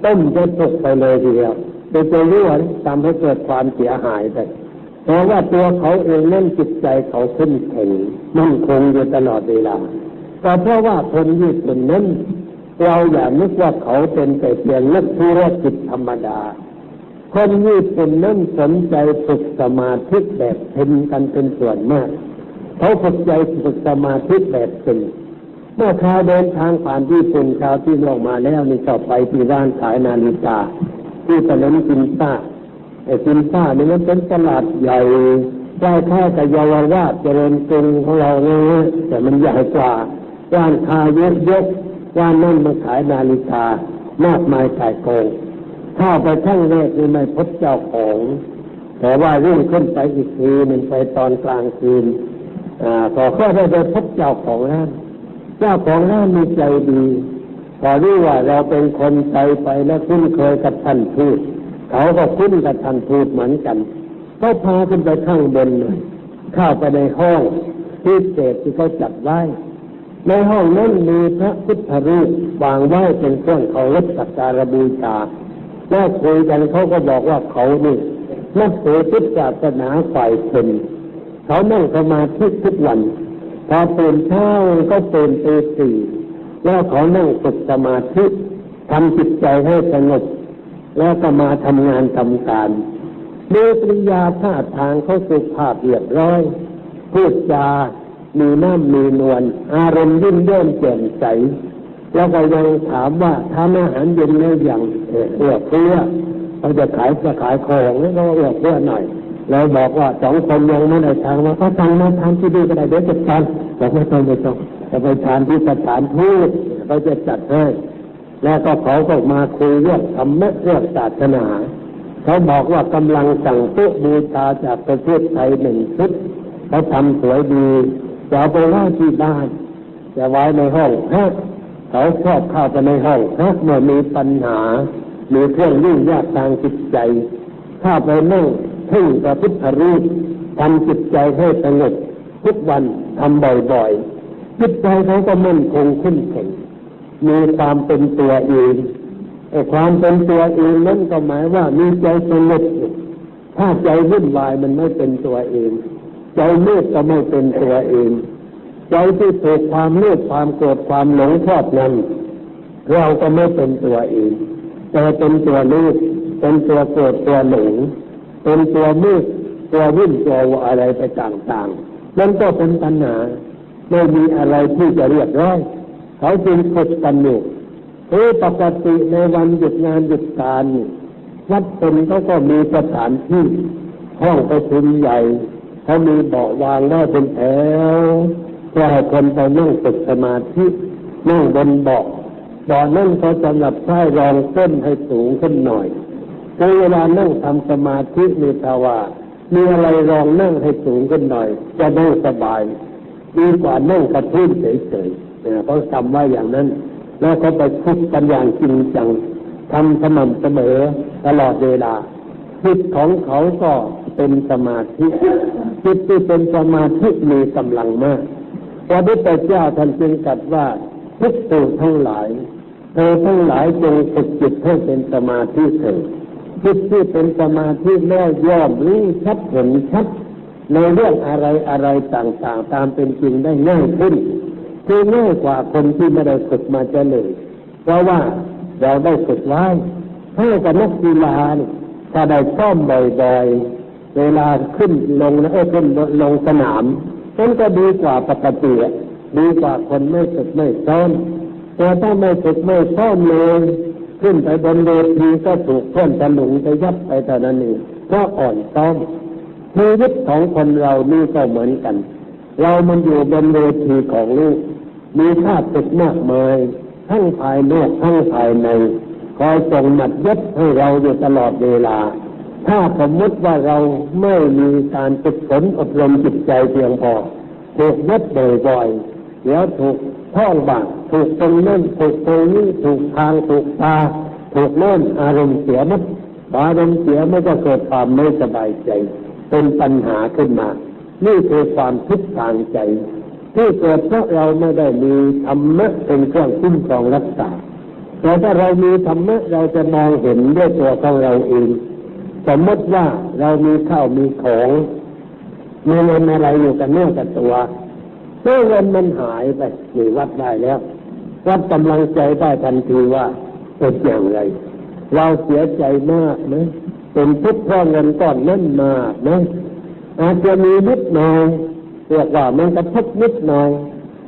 [SPEAKER 1] ต้มจะตกไปเลยทีเดียวจะรั่วทำให้เกิดความเสียหายไปเพราะว่าตัวเขาเองนั่นจิตใจเขาเข้มแข็งมั่นคงอยู่ตลอดเวลาก็เพราะว่าคนญี่ปุ่นนั้นเราอย่านึกว่าเขาเป็นแต่เพียงนักธุรกิจธรรมดาคนญี่ปุ่นนั้นสนใจฝึกสมาธิแบบเพ่งกันเป็นส่วนมากเขาฝึกใจฝึกสมาธิแบบเพ่งเมื่อคราวเดินทางผ่านญี่ปุ่นคราวที่ลงมาแล้วนี่ก็ไปที่ร้านขายนาฬิกาที่ถนนกินซ่ากินซ่านี่มันเป็นตลาดใหญ่ใกล้แค่กับเยาวราชเจริญกรุงของเราเนี่ยแต่มันใหญ่กว่าร้านค้าเยอะๆร้านนั้นมาขายนาฬิกามากมายไก่โกงเข้าไปทั้งแรกนี่ไม่พบเจ้าของแต่ว่ารุ่งขึ้นไปอีกทีมันไปตอนกลางคืนก็ได้ไปพบเจ้าของร้านเจ้าของร้านมีใจดีพอรู้ว่าเราเป็นคนใจไปแล้วคุ้นเคยกับท่านทูตเขาก็คุ้นกับท่านทูตเหมือนกันก็พาขึ้นไปข้างบนเลยเข้าไปในห้องพิเศษที่เขาจัดไว้ในห้องนั้นมีพระพุทธรูปวางไว้เป็นเครื่องเคารพสักการะบูชาแล้วคุยกันเขาก็บอกว่าเขานี่นับถือพุทธศาสนาฝ่ายเพ็ญเขานั่งสมาธิทุกวันพอตื่นเช้าก็ตื่นตีสี่แล้วเขานั่งฝึกสมาธิทำจิตใจให้สงบแล้วก็มาทำงานทำการมีปริยาท่าทางเขาสุภาพเรียบร้อยพูดจามีน้ำมีนวลอารมณ์ยิ้มแย้มแจ่มใสแล้วก็ยังถามว่าทานอาหารเย็นแล้วอย่างเอื้อเฟื้อเขาจะขายของแล้วก็เอื้อเฟื้อหน่อยแล้วบอกว่าสองคนยังไม่ได้ทางว่าเขาทำมาทานที่ดีก็ได้เดี๋ยวจัดการบอกไม่ต้องจะไปทานที่สถานทูตเขาจะจัดให้แล้วก็เขาก็มาคุยเรื่องธรรมะเรื่องศาสนาเขาบอกว่ากำลังสั่งโต๊ะบูชาจากประเทศไทย1 ชุดเขาทำสวยดีจะเอาไปไว้ที่บ้านจะไว้ในห้องพักเขาชอบเข้าไปในห้องพักเมื่อมีปัญหามีเครื่องยุ่งยากทางจิตใจถ้าไปนั่งพึ่งพระพุทธรูปทำจิตใจให้สงบทุกวันทำบ่อยๆจิตใจเขาก็มั่นคงเข้มแข็งมีความเป็นตัวเองความเป็นตัวเองนั้นก็หมายว่ามีใจสงบถ้าใจวุ่นวายมันไม่เป็นตัวเองใจมืดก็ไม่เป็นตัวเองใจที่ถูกความโลภความโกรธความหลงครอบงำเราก็ไม่เป็นตัวเองแต่เป็นตัวโลภเป็นตัวโกรธตัวหลงเป็นตัวมืดตัววุ่นตัวอะไรไปต่างๆนั่นก็เป็นปัญหาไม่มีอะไรที่จะเรียบร้อยเขาจึงฝึกกันอยู่ปกติในวันหยุดงานหยุดการวัดเป็นเขาก็มีสถานที่ห้องประชุมใหญ่เขามีเบาะวางได้เป็นแถวเพื่อให้คนไปนั่งฝึกสมาธินั่งบนเบาะนั่นเขาสำหรับใช้รองต้นให้สูงขึ้นหน่อยเวลานั่งทำสมาธิมีภาวะมีอะไรรองนั่งให้สูงขึ้นหน่อยจะนั่งสบายดีกว่านั่งกระทืบเฉยๆเขาจำไว้อย่างนั้นแล้วเขาไปฝึกกันอย่างจริงจังทำสม่ำเสมอตลอดเวลาจิตของเขาก็เป็นสมาธิจิตที่เป็นสมาธิมีกำลังมากพระพุทธเจ้าท่านจึงตรัสว่าภิกษุทั้งหลายเธอทั้งหลายจงฝึกจิตให้เป็นสมาธิเถิดจิตที่เป็นสมาธิแล้วย่อมรู้ชัดเห็นชัดในเรื่องอะไรต่างๆตามเป็นจริงได้ง่ายขึ้นคือง่ายกว่าคนที่ไม่ได้ฝึกมาจะเลยเพราะว่าเราได้ฝึกไว้ถ้ากับนักกีฬาถ้าได้ซ้อมบ่อยๆเวลาขึ้นลงลงสนามนั่นก็ดีกว่าปกติดีกว่าคนไม่ฝึกไม่ซ้อมแต่ถ้าไม่ฝึกไม่ซ้อมเลยขึ้นไปบนเวทีก็ถูกเพื่อนตะหลุงไปยับไปแต่นั้นเองเพราะอ่อนซ้อมชีวิตของคนเรานี่ก็เหมือนกันเรามันอยู่บนเวทีของโลกมีข้าศึกมากมายทั้งภายนอกทั้งภายในคอยส่งหมัดยัดให้เราอยู่ตลอดเวลาถ้าสมมติว่าเราไม่มีการฝึกฝนอบรมจิตใจเพียงพอ ถูกยัดบ่อยๆเดี๋ยวถูกท้องบ้างถูกตรงนั้นถูกตรงนี้ถูกทางถูกตาถูกโน่นอารมณ์เสียมัดอารมณ์เสียไม่ก็เกิดความไม่สบายใจเป็นปัญหาขึ้นมานี่คือความทุกข์ทางใจที่เกิดเพราะเราไม่ได้มีธรรมะเป็นเครื่องคุ้มครองรักษาแต่ถ้าเรามีธรรมะเราจะมองเห็นด้วยตัวของเราเองสมมติว่าเรามีข้าวมีของมีเงินอะไรอยู่กับเนื้อกับตัวเมื่อเงินมันหายไปนี่วัดได้แล้ววัดกำลังใจได้ทันทีว่าเป็นอย่างไรเราเสียใจมากไหมเป็นทุกข์เพราะเงินก้อนนั้นมากไหมอาจจะมีนิดหน่อยเรียกว่ามันกระทบนิดหน่อย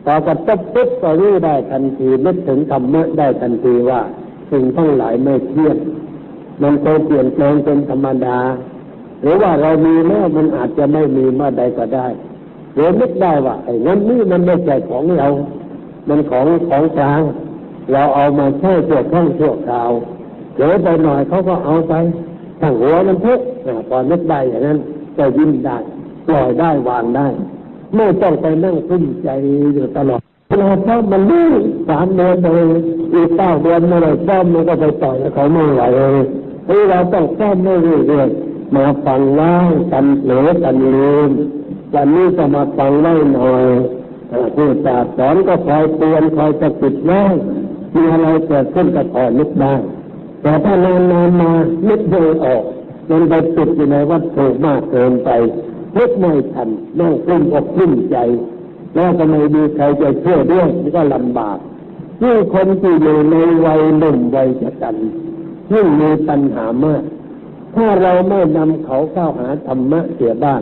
[SPEAKER 1] ต่อกระทบปุ๊บก็รู้ได้ทันทีนึกถึงธรรมะได้ทันทีว่าสิ่งทั้งหลายไม่เที่ยงมันเคยเปลี่ยนแปลงเป็นธรรมดาหรือว่าเรามีแล้วมันอาจจะไม่มีเมื่อใดก็ได้หรือนึกได้ว่าไอ้เงินนี้มันไม่ใช่ของเรามันของกลางเราเอามาใช้ชั่วครั้งชั่วคราวเดี๋ยวไปหน่อยเขาก็เอาไปทั้งหัวมันทุกข์พอนึกได้อย่างนั้นก็ยิ้มได้ปล่อยได้วางได้ไม่ต้องไปนั่งคุ้มใจอยู่ตลอดเราเพราะมันนี่3 เดือนเลยอีก9 เดือนเมื่อไรซ่อมมันก็ไปต่อยเขาไม่ไหวเลยเราต้องซ่อมไม่เรื่อยๆมาฟังไว้กันเหลือกันลืมวันนี้จะมาฟังไว้หน่อยผู้ศาสสอนก็คอยเตือนคอยจะปิดไว้มีอะไรเกิดขึ้นก็พอนึกได้แต่ถ้านานๆมานึกไม่ออกมันไปติดอยู่ในวัตถุมากเกินไปนึกไม่ทันนั่งกลุ้มอกกลุ้มใจแล้วก็ไม่มีใครจะช่วยด้วยก็ลำบากยิ่งคนที่อยู่ในวัยหนุ่มวัยชรายิ่งมีปัญหามากถ้าเราไม่นำเขาเข้าหาธรรมะเสียบ้าง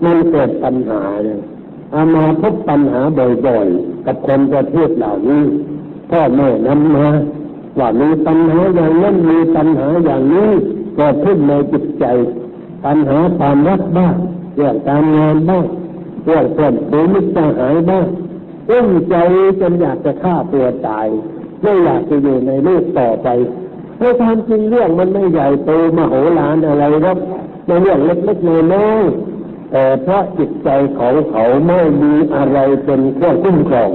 [SPEAKER 1] มันเกิดปัญหาเนี่ยมาพบปัญหาบ่อยๆกับคนประเภทเหล่านี้พ่อแม่นำมาว่ามีปัญหาอย่างนั้นมีปัญหาอย่างนี้เกิดขึ้นในจิตใจปัญหาความรักบ้างเรื่องการงานบ้างเรื่องเพื่อนฝูงมิตรสหายบ้างอุ้มใจจนอยากจะฆ่าตัวตายไม่อยากจะอยู่ในโลกต่อไปเพราะความจริงเรื่องมันไม่ใหญ่โตมโหฬารอะไรหรอกในเรื่องเล็กๆน้อยๆแต่เพราะจิตใจของเขาไม่มีอะไรเป็นเครื่องคุ้มครอง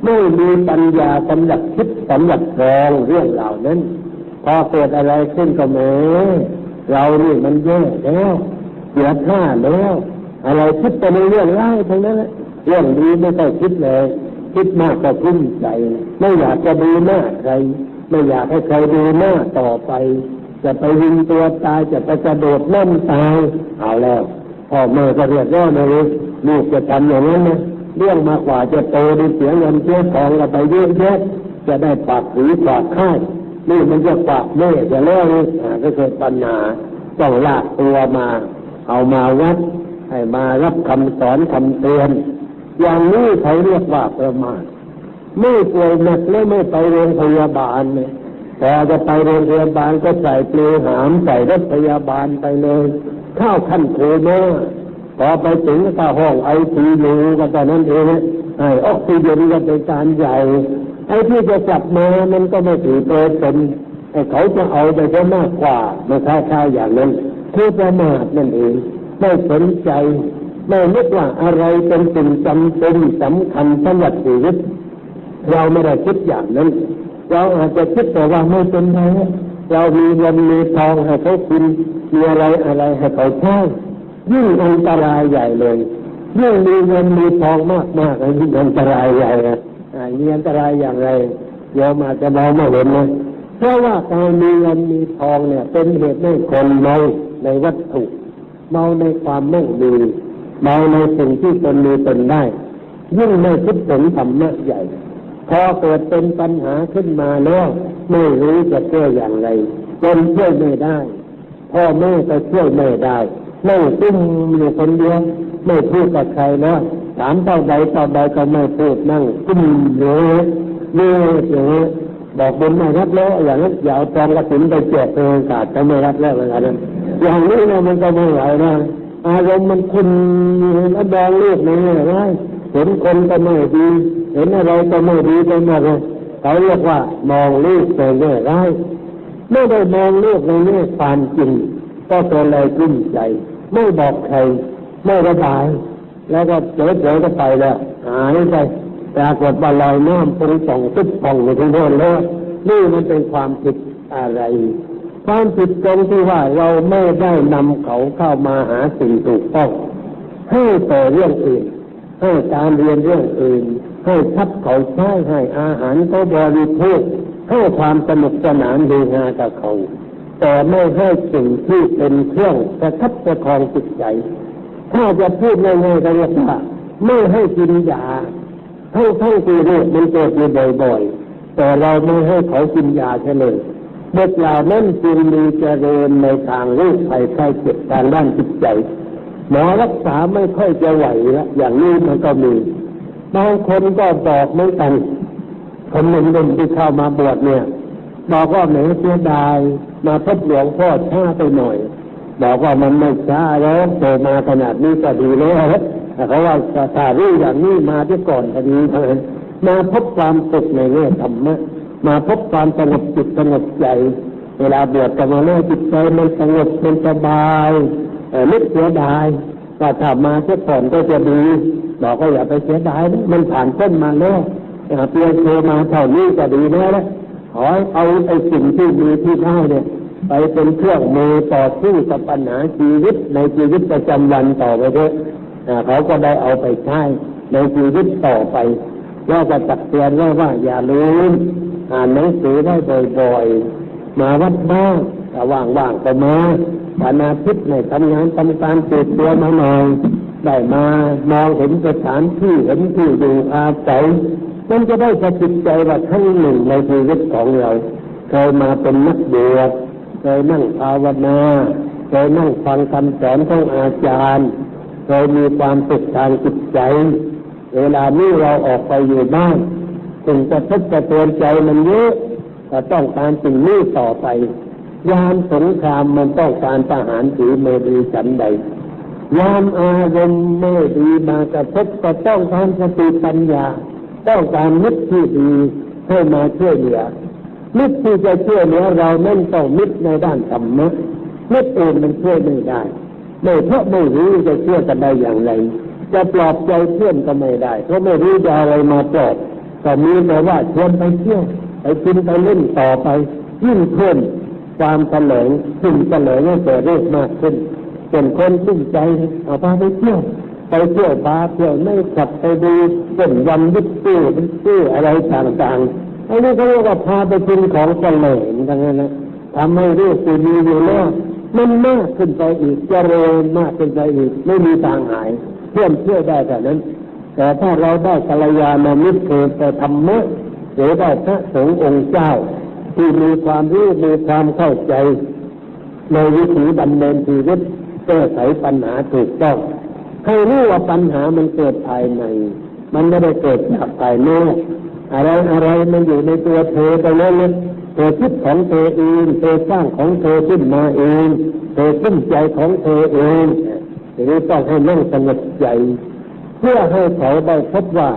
[SPEAKER 1] ไม่มีปัญญาสำหรับคิดสำหรับกรองเรื่องเหล่านั้นพอเกิดอะไรขึ้นก็แหมเรานี่มันแย่แล้วเสียท่าแล้วอะไรคิดแต่ในเรื่องร้ายทั้งนั้นเรื่องดีไม่ต้องคิดเลยคิดมากก็คุ้มใจไม่อยากจะดูหน้าใครไม่อยากให้ใครดูหน้าต่อไปจะไปยิงตัวตายจะไปกระโดดน้ำตายเอาแล้วพ่อแม่ก็เรียกร้องนะลูกจะทำอย่างนั้นนะเรื่องมากกว่าจะโตได้เสียเงินเสียทองเราไปเยอะแยะจะได้ปากหรือปากค่ายนี่มันจะปากแม่จะเล่าก็เกิดปัญหาต้องลากตัวมาเอามาวัดให้มารับคำสอนคำเตือนอย่างนี้เขาเรียกว่าประมาทไม่ป่วยหนักแล้วไม่ไปโรงพยาบาลเนี่ยแต่จะไปโรงพยาบาลก็ใส่เปลือยหามใส่รถพยาบาลไปเลยเข้าขั้นโคม่าพอไปถึงก็ห้องICUก็ตอนนั้นเองให้ออกซิเจนก็เป็นการใหญ่ไอ้ที่จะจับมามันก็ไม่ถือตัวตนไอ้เขาจะเอาไปได้มากกว่าไม่ค่าอย่างนั้นคือประมาทนั่นเองไม่สนใจไม่นึกว่าอะไรเป็นสิ่งจำเป็นสำคัญสำหรับชีวิตเราไม่ได้คิดอย่างนั้นเราอาจจะคิดแต่ว่าไม่เป็นไรเรามีเงินมีทองให้เขากินมีอะไรให้เขาใช้ยิ่งอันตรายใหญ่เลยยิ่งมีเงินมีทองมากๆยิ่งอันตรายใหญ่มีอันตรายอย่างไรโยมอาจจะมองไม่เห็นนะเพราะว่าการมีเงินมีทองเนี่ยเป็นเหตุให้คนเมาในวัตถุเมาในความมั่งมีเมาในสิ่งที่ตนมีตนได้ยิ่งไม่คิดถึงธรรมะใหญ่พอเกิดเป็นปัญหาขึ้นมาแล้วไม่รู้จะแก้อย่างไรจนช่วยไม่ได้พ่อแม่ก็ช่วยไม่ได้นั่งซุ่มอยู่คนเดียวไม่พูดกับใครแล้วถามเท่าใดก็ไม่พูดนั่งซุ่มอยู่นี่อย่างนี้บอกบุญไม่รับแล้วอย่างนั้นอย่าเอาทองกระถิ่นไปแจกเป็นโอกาสจะไม่รับแล้วอะไรนั้นอย่างนี้นะมันก็ไม่ไหวนะอารมณ์มันคุณแล้วมองลูกในแง่ร้ายเห็นคนก็ไม่ดีเห็นอะไรก็ไม่ดีไปหมดเลยเขาเรียกว่ามองลูกในแง่ร้ายไม่ได้มองลูกในแง่ความจริงก็เกิดอะไรกลุ้มใจไม่บอกใครไม่ระบาย แล้วก็เฉยๆก็ไปแล้วหายไปปรากฏว่าลอยน้ำตรงส่องตึ๊บป่องอยู่ที่โน่นแล้วนี่มันเป็นความผิดอะไรความผิดตรงที่ว่าเราไม่ได้นำเขาเข้ามาหาสิ่งถูกต้องให้แต่เรื่องอื่นให้การเรียนเรื่องอื่นให้ทับเขาใช้ให้อาหารเขาบริโภคให้ความสนุกสนานเฮฮากับเขาแต่ไม่ให้สิ่งที่เป็นเครื่องประคับประคองจิตใจถ้าจะพูดง่ายๆก็เรียกว่าไม่ให้กินยาทั้งที่โรคมันเกิดอยู่บ่อยๆแต่เราไม่ให้เขากินยาเฉลยเด็กเหล่านั้นจึงมีเจริญในทางโรคภัยไข้เจ็บทางด้านจิตใจหมอรักษาไม่ค่อยจะไหวแล้วอย่างนี้มันก็มีบางคนก็บอกเหมือนกันคนหนึ่งที่เข้ามาบวชเนี่ยบอกว่าแหมเสียดายมาพบหลวงพ่อช้าไปหน่อยบอกว่ามันไม่ช้าแล้วโตมาขนาดนี้ก็ดีแล้วเขาว่าถ้ารู้อย่างนี้มาที่ก่อนพอดีมาพบความสุขในแง่ธรรมะมาพบความสงบจิตสงบใจเวลาบวชกันมาแล้วจิตใจมันสงบมันสบายนึกเสียดายว่าถ้ามาที่ก่อนก็จะดีบอกว่าอย่าไปเสียดายนะมันผ่านต้นมาแล้วเปลี่ยนโทมาเท่านี้ก็ดีแล้วนะขอเอาไอ้สิ่งที่มีที่ได้เนี่ยไปเป็นเครื่องมือต่อสู้กับปัญหาชีวิตในชีวิตประจำวันต่อไปด้วยเขาก็ได้เอาไปใช้ในชีวิตต่อไปแล้วก็ตักเตือนว่าอย่าลืมอ่านหนังสือได้บ่อยๆมาวัดบ้างถ้าว่างๆก็มาวันอาทิตย์ในทำงานทำการติดตัวมาหน่อยได้มามองเห็นสถานที่เห็นที่อยู่อาศัยมันจะได้สะกิดใจว่าครั้งหนึ่งในชีวิตของเราเคยมาเป็นนักบวชเคยนั่งภาวนาเคยนั่งฟังคำสอนของอาจารย์เคยมีความสุขทางจิตใจเวลานี้เราออกไปอยู่บ้านสิ่งจะทบกระเทือนใจมันเยอะแต่ต้องการสิ่งนี้ต่อไปยามสงครามมันต้องการทหารถือเมรีฉันใดยามอารมณ์ไม่ดีมากระทบก็ต้องการสติปัญญาต้องการมิตรที่ดีให้มาช่วยเหลือมิตรที่จะช่วยเหลือเรานั่นต้องมิตรในด้านธรรมะมิตรอื่นมันช่วยไม่ได้ไม่เพราะไม่รู้จะช่วยกันได้อย่างไรจะปลอบใจเพื่อนก็ไม่ได้เพราะไม่รู้จะอะไรมาปลอบแต่มีแต่ว่าชวนไปเที่ยวไปกินไปเล่นต่อไปยิ่งเพิ่มความเฉลิมขึ้นเฉลิมให้เกิดเรื่องมากขึ้นเป็นคนตุ้มใจเอาพาไปเที่ยวพาเที่ยวไม่กลับไปดูเป็นวันยึดตู้อะไรต่างๆอันนี้เขาเรียกว่าพาไปกินของเฉลิมทั้งนั้นนะทำให้เรื่องที่มีอยู่แล้วมันมากขึ้นไปอีกเจริญมากขึ้นไปอีกไม่มีทางหายเพื่อนเชื่อได้แต่นั้นแต่ถ้าเราได้กัลยาณมิตรคือแต่ธรรมะหรือได้พระสงฆ์องค์เจ้าที่มีความรู้มีความเข้าใจในวิถีดำเนินชีวิตแก้ไขปัญหาถูกต้องให้รู้ว่าปัญหามันเกิดภายในมันไม่ได้เกิดจากภายนอกอะไรมันอยู่ในตัวเธอไปแล้วเนี่ยเธอคิดของเธอเองเธอสร้างของเธอขึ้นมาเองเธอขึ้นใจของเธอเองทีนี้ต้องให้นั่งสงบใจเพื่อให้เขาได้พบว่า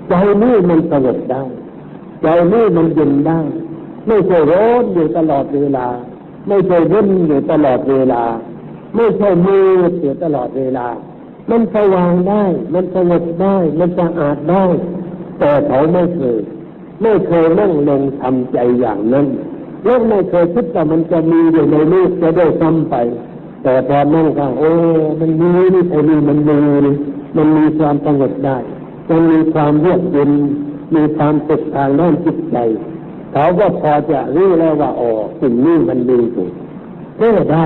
[SPEAKER 1] ใจนี้มันสงบได้ใจนี้มันเย็นได้ไม่ใช่ร้อนอยู่ตลอดเวลาไม่ใช่เย็นอยู่ตลอดเวลาไม่ใช่มืดอยู่ตลอดเวลามันสว่างได้มันสงบได้มันสะอาดได้แต่เขาไม่เคยนั่งลงทำใจอย่างนั้นแล้วไม่เคยคิดว่ามันจะมีอยู่ในโลกจะได้ซ้ำไปแต่พอนั่งข้างมันมีนี่ไอ้นี่มันมีความสงบได้มันมีความเยือกเย็นมีความสุขทางด้านจิตใจเขาก็พอจะรู้แล้วว่าสิ่งนี้มันดีถูกแก้ได้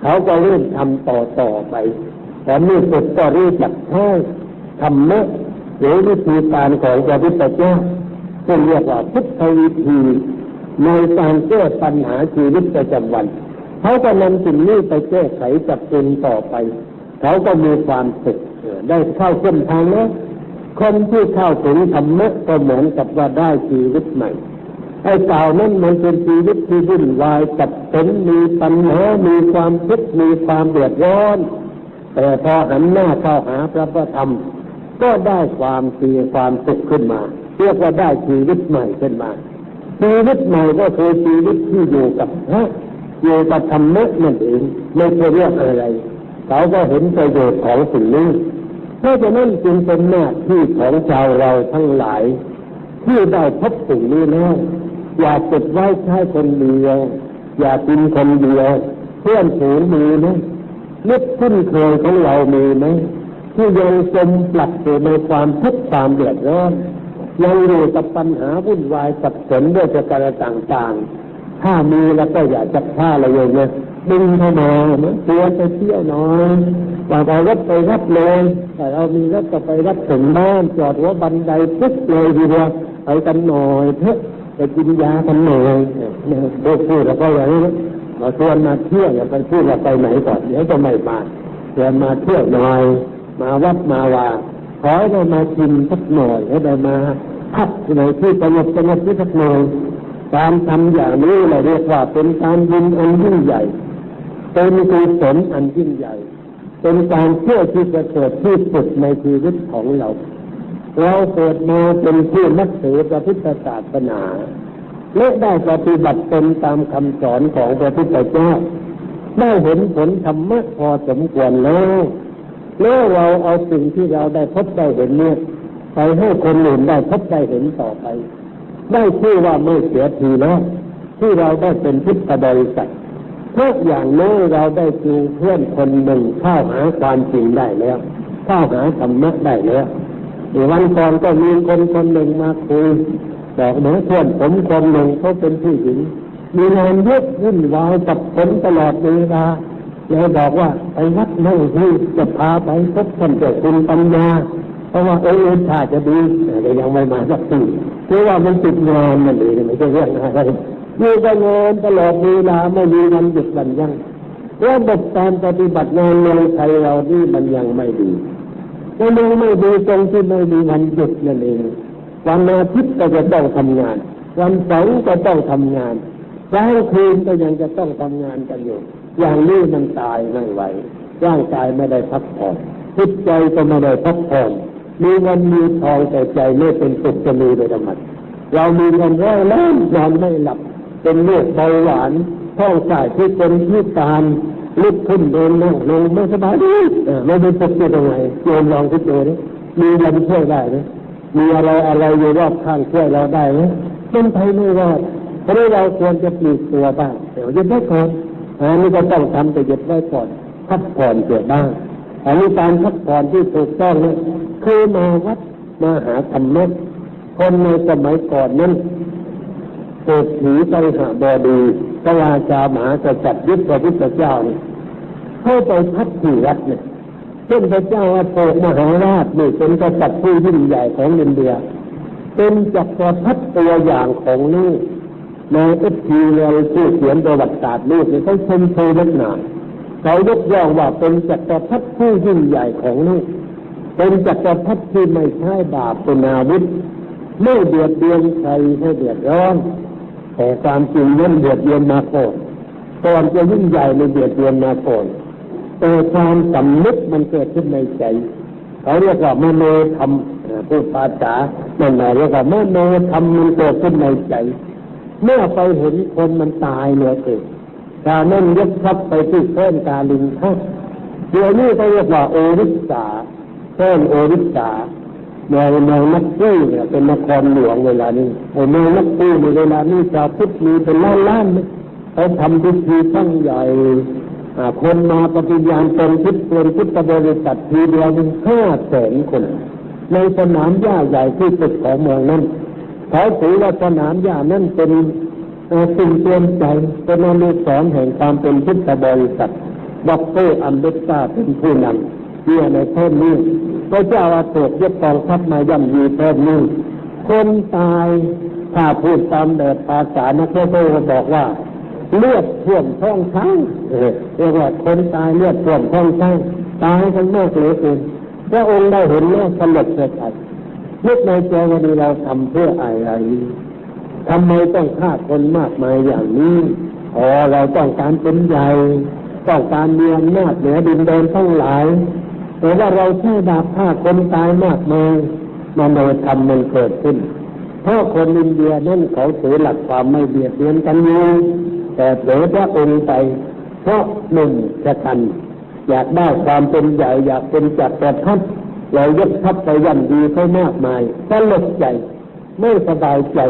[SPEAKER 1] เขาก็เริ่มทำต่อไปแต่เมื่อสุดก็รู้จักใช้ธรรมะหรือวิธีการของพระพุทธเจ้าซึ่งเรียกว่าพุทธวิธีในการแก้ปัญหาชีวิตประจำวันเขาก็นำสิ่งนี้ไปแก้ไขจับเป็นต่อไปเขาก็มีความสุขได้เข้าเส้นทางแล้วคนที่เข้าถึงธรรมะก็เหมือนกับว่าได้ชีวิตใหม่ไอ้เก่านั้นมันเป็นชีวิตที่วุ่นวายสับสนมีปัญหามีความทุกข์มีความเดือดร้อนแต่พอหันหน้าเข้าหาพระธรรมก็ได้ความสุขขึ้นมาเรียกว่าได้ชีวิตใหม่ขึ้นมาชีวิตใหม่ก็คือชีวิตที่อยู่กับพระอยู่กับธรรมะนั่นเองไม่ใช่เรื่องอะไรเขาก็เห็นประโยชน์ของสิ่งนี้ เพราะฉะนั้นจึงเป็นหน้าที่ของชาวเราทั้งหลายที่ได้พบสิ่งนี้แล้วอย่าเก็บไว้ใช้คนเดียวอย่ากินคนเดียวเพื่อนฝูงมีไหมนึกคุ้นเคยของเรามีไหมที่ยังจมปลักอยู่ในความทุกข์ความเดือดร้อนยังอยู่กับปัญหาวุ่นวายสับสนด้วยประการต่างๆถ้ามีแล้วก็อย่าจับผ้าอะไรอย่างเงี้ยดึงเข้ามาเตือนไปเที่ยวหน่อยว่าเรารถไปรับเลยแต่เรามีรถก็ไปรับถึงบ้านจอดหัวบันไดปุ๊บเลยทีเดียวไปกันหน่อยเถอะไปกินยากันหน่อยโดยพูดแล้วก็อย่างนี้มาชวนมาเที่ยวอย่าไปพูดว่าไปไหนก่อนเดี๋ยวจะไม่มาชวนมาเที่ยวหน่อยมาวัดมาว่าขอให้ได้มากินสักหน่อยให้ได้มาพักในที่สงบที่สักหน่อยการทำอย่างนี้เราเรียกว่าเป็นการบุญอันยิ่งใหญ่เป็นกุศลอันยิ่งใหญ่เป็นการเชื่อที่จะเกิดที่สุดในชีวิตของเราเกิดมาเป็นผู้นับถือพระพุทธศาสนาและได้ปฏิบัติเป็นตามคำสอนของพระพุทธเจ้าได้เห็นผลธรรมะพอสมควรแล้วเราเอาสิ่งที่เราได้พบได้เห็นเนี่ยไปให้คนอื่นได้พบได้เห็นต่อไปได้ชื่อว่าไม่เสียทีแล้วที่เราได้เป็นพุทธบริษัทเพราะอย่างน้อยเราได้จูงเพื่อนคนหนึ่งเข้าหาความจริงได้แล้วเข้าหาธรรมะได้แล้ววันก่อนก็มีคนหนึ่งมาคุยบอกเหมือนเพื่อนผมคนหนึ่งเขาเป็นผู้หญิงมีงานเยอะวุ่นวายกับผมตลอดเวลาเลยบอกว่าไปวัดนั่งที่จะพาไปพบท่านเจ้าคุณปัญญาเพราะว่าถ้าจะดีแต่ยังไม่มาสักทีเพราะว่ามันติดงานนั่นเองไม่ใช่เรื่องอะไรมีแต่งานตลอดเวลาไม่มีวันหยุดวันยั้งระบบการปฏิบัติงานเมืองไทยเรานี่มันยังไม่ดีมันยังไม่ดีตรงที่ไม่มีวันหยุดนั่นเองวันอาทิตย์ก็จะต้องทำงานวันเสาร์ก็ต้องทำงานกลางคืนก็ยังจะต้องทำงานกันอยู่อย่างนี้มันตายไม่ไหวร่างกายไม่ได้พักผ่อนจิตใจก็ไม่ได้พักผ่อนมีเงินมีทองแต่ใจไม่เป็นสุขจะมีโดยธรรมชาติเรามีเงินแล้วนอนไม่หลับเป็นโรคเบาหวานท้องไส้ที่เป็นที่ตาลุกขึ้นเดินนั่งลงไม่สบายไม่เป็นสุขได้ยังไงโยมลองคิดดูดิมีเงินช่วยได้ไหมมีอะไรอยู่รอบข้างช่วยเราได้ไหมเป็นไปไม่รอดเพราะเราควรจะปลีกตัวบ้างเดี๋ยวหยุดไว้ก่อนอันนี้ก็ต้องทำแต่หยุดไว้ก่อนพักผ่อนเสียบ้างอันนี้การพักผ่อนที่ถูกต้องเนี่ยคือมาวัดมาหาธรรมะคนในสมัยก่อนนั้นเศรษฐีไปหาบดีพระราชามหากษัตริย์ยึดพระพุทธเจ้าเนี่ยเข้าไปพักที่วัดเนี่ยเช่นพระเจ้าอโศกมหาราชนี่เป็นกษัตริย์ผู้ยิ่งใหญ่ของอินเดียเป็นจักรพรรดิตัวอย่างของลูกในFPเลยผู้เขียนประวัติศาสตร์ลูกเนี่ยเขาชมเชยนักหนาเขายกย่องว่าเป็นจักรพรรดิผู้ยิ่งใหญ่ของลูกเป็นจักรพรรดิที่ไม่ใช้บาปเป็นอาวุธไม่เดือดเดือนใครให้เดือดร้อนแต่ความจริงนั้นเดือดเดือนมาก่อนจะยิ่งใหญ่ในเดือดเดือนมาก่อนแต่ความสำนึกมันเกิดขึ้นในใจเขาเรียกว่ามโนธรรมพูดภาษานั่นหมายเรียกว่ามโนธรรมมันเกิดขึ้นในใจเมื่อไปเห็นคนมันตายเนี่ยเกิดการนั่นยกทรัพย์ไปที่เส้นกาลิงทักเดี๋ยวนี้เขาเรียกว่าโอริสาเส้นโอริสาเมืองนักกู้เนี่ยเป็นนครหลวงเวลานี้เมืองนักกู้ในเวลานี้ชาวพุทธมีเป็นล้านเขาทำพิธีตั้งใหญ่คนมาปฏิญาณตนพุทธเป็นพุทธบริษัททีเดียวถึง500,000 คนในสนามหญ้าใหญ่ที่สุดของเมืองนั้นเขาถือว่าสนามหญ้านั้นเป็นสิ่งเตือนใจเป็นอนุสรณ์แห่งความเป็นพุทธบริษัทดร.อัมเบตตาเป็นผู้นำเนี่ยในเทศนี้พระเจ้าอาโศกยกกองทัพมาย่ำยีเทศนี้คนตายถ้าพูดตามแบบภาษานักเทศบอกว่าเลือดท่วมท้องช้างเรียกว่าคนตายเลือดท่วมท้องช้างตายทั้งมากเหลือเกินพระองค์ได้เห็นแล้วสลดเสียใจนึกในใจว่าเราทำเพื่ออะไรทำไมต้องฆ่าคนมากมายอย่างนี้เราต้องการเป็นใหญ่ต้องการมีอำนาจเหนือดินแดนทั้งหลายแต่ว่าเราใช้ดาบฆ่าคนตายมากมายมโนธรรมมันเกิดขึ้นเพราะคนอินเดียนั่นเขาถือหลักความไม่เบียดเบียนกันอยู่แต่เผลอพระองค์ไปเพราะหนุ่มชะกันอยากได้ความเป็นใหญ่อยากเป็นจักรพรรดิ เรายกทัพไปย่ำดีเขามากมายก็หลบใจไม่สบายใจ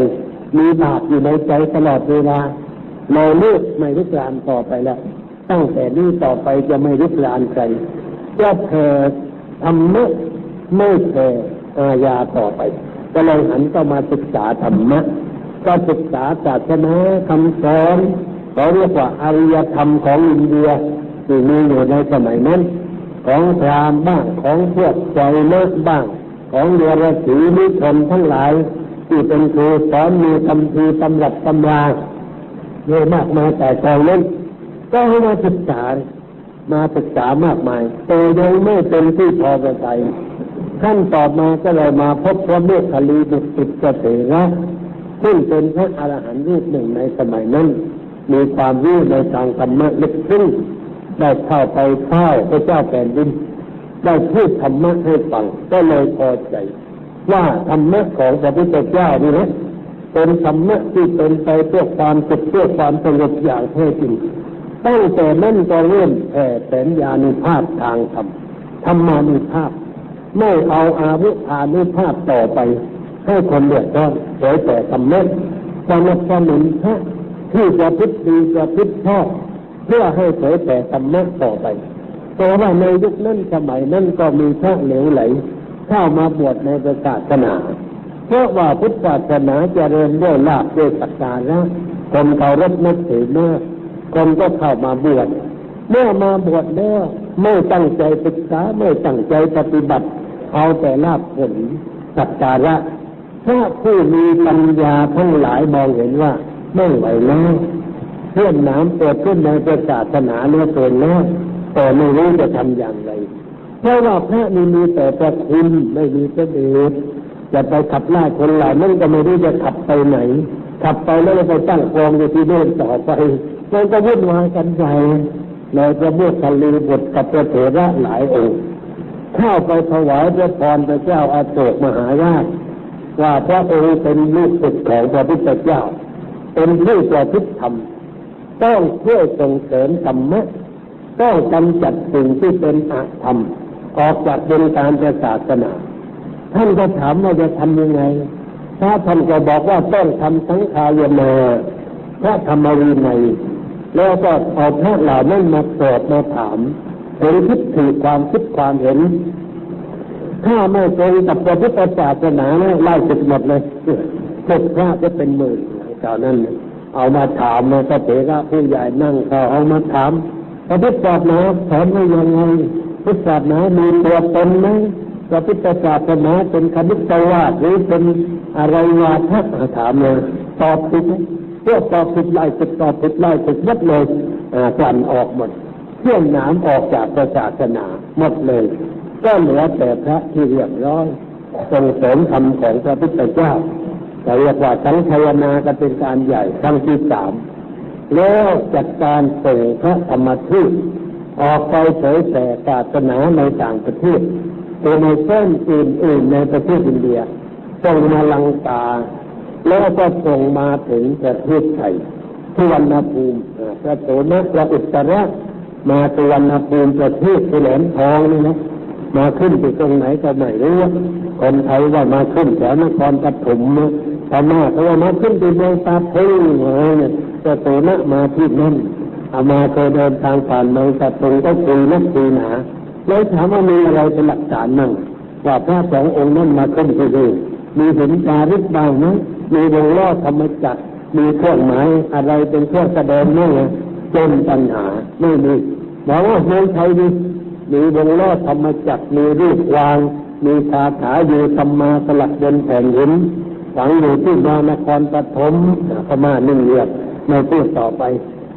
[SPEAKER 1] มีบาปอยู่ในใจตลอดเวลาเราเลิกไม่รุกรานต่อไปแล้วตั้งแต่นี้ต่อไปจะไม่รุกรานใครจะแผ่ธรรมะไม่แผ่อาญาต่อไปก็เลยหันเข้ามาศึกษาธรรมะก็ศึกษาศาสนาคำสอนเขาเรียกว่าอารยธรรมของอินเดียที่มีอยู่ในสมัยนั้นของพราหมณ์บ้างของพวกไจนะบ้างของเดรัจฉีนิชนทั้งหลายที่เป็นครูสอนมีคำพีตำรับตำราเยอะมากมายแต่ตอนนั้นก็ให้มาศึกษามากมายแต่ยังไม่เป็นที่พอใจขั้นต่อมาก็เลยมาพบพระเมขลีบุตรติเถระซึ่งเป็นพระอรหันต์รูปหนึ่งในสมัยนั้นมีความรู้ในทางธรรมะลึกซึ้งได้เข้าไปเข้าพระเจ้าแผ่นดินได้พูดธรรมะให้ฟังก็เลยพอใจว่าธรรมะของพระพุทธเจ้านี่นะเป็นธรรมะที่เป็นไปเพื่อความสุขเพื่อความสงบอย่างแท้จริงตั้งแต่นั้นก็เริ่มแผ่แสนญาณุภาพทางธรรมธรรมานุภาพไม่เอาอาวุธอานุภาพต่อไปให้คนเดือดร้อนเผยแต่ธรรมะสนับสนุนพระที่จะพิจดีจะพิจชอบเพื่อให้เผยแต่ธรรมะต่อไปแต่ว่าในยุคนั้นสมัยนั้นก็มีพระเหลวไหลเข้ามาบวชในศาสนาเพราะว่าพุทธศาสนาเจริญด้วยลาภด้วยสักการะคนเคารพนับถือมากคนก็เข้ามาบวชเมื่อมาบวชแล้วไม่ตั้งใจศึกษาไม่ตั้งใจปฏิบัติเอาแต่ลาภผลสักการะถ้าผู้มีปัญญาทั้งหลายมองเห็นว่าไม่ไหวแล้วเพื่อนน้ำเกิดขึ้นในศาสนาเนื้อเกินแล้วแต่ไม่รู้จะทำอย่างไรเพราะว่าพระนี่มีแต่ประคุณไม่มีพระเดชจะไปขับไล่คนเหล่านั้นก็ไม่รู้จะขับไปไหนขับไปแล้วไปตั้งกองอยู่ที่โน่นต่อไปมันก็วุ่นวายกันใหญ่เลยพระเมขลีบุตรกับพระเถระหลายองค์เข้าไปถวายพระพรพระเจ้าอโศกมหาราชว่าพระองค์เป็นลูกศิษย์ของพระพุทธเจ้าเป็นผู้ประพฤติธรรมต้องช่วยส่งเสริมธรรมะต้องกำจัดสิ่งที่เป็นอธรรมออกจากวงการศาสนาท่านก็ถามว่าจะทำยังไงพระท่านก็บอกว่าต้องทำสังฆายนาพระธรรมวินัยแล้วก็เอาพระเหล่านั้นมาสอบมาถามถึงทิฏฐิความคิดความเห็นถ้าไม่ตรงกับพระพุทธศาสนาเนี่ยไล่ศึกหมดเลยศึกพระจะเป็นหมื่นเจ้านั้นเอามาถามมาพระเถระผู้ใหญ่นั่งเขาเอามาถามพระพุทธศาสนาสอนว่ายังไงพุทธศาสนามีตัวตนไหมพระพุทธศาสนาเป็นคณิตวาสหรือเป็นอะไรวาทะถามเลยตอบผิดพวกตอบผิดไล่ศึกตอบผิดไล่ศึกหมดเลยกลั่นออกหมดเพื่อนน้ำออกจากศาสนาหมดเลยก็เหลือแต่พระที่เรียบร้อยส่งเสริมธรรมของพระพุทธเจ้าแต่เรียกว่าสังฆายนาก็เป็นการใหญ่ครั้งที่3แล้วจัดการส่งพระธรรมทูตออกไปเผยแผ่ศาสนาในต่างประเทศตัวในเส้นอื่นๆในประเทศอินเดียส่งมาลังกาแล้วก็ส่งมาถึงประเทศไทยสุวรรณภูมิพระโสนพระอุตระมาสุวรรณภูมิประเทศแหลมทองนี่นะมาขึ้นที่ตรงไหนก็ไม่รู้คนไทยว่ามาขึ้นแถวนครปฐมพม่าเขาว่ามาขึ้นที่เมืองตาเพ่งอะไรเนี่ยพระโสนมาที่นั่นเอามาเคยเดินทางผ่านเมืองตาเพ่งก็คุยนักคุยหนาแล้วถามว่ามีอะไรเป็นหลักฐานมั่งว่าพระสององค์นั้นมาขึ้นที่นี่มีเห็นจารึกบ้างไหมมีวงล้อธรรมจักรมีเครื่องหมายอะไรเป็นเครื่องแสดงมั่งจนปัญหาไม่มีบอกว่าเมืองไทยมีวงล้อธรรมจักรมีรูปวางมีคาถาอยู่ธรรมาสลักบนแผ่นหินฝังอยู่ที่นครปฐมพม่านิ่งเงียบไม่พูดต่อไป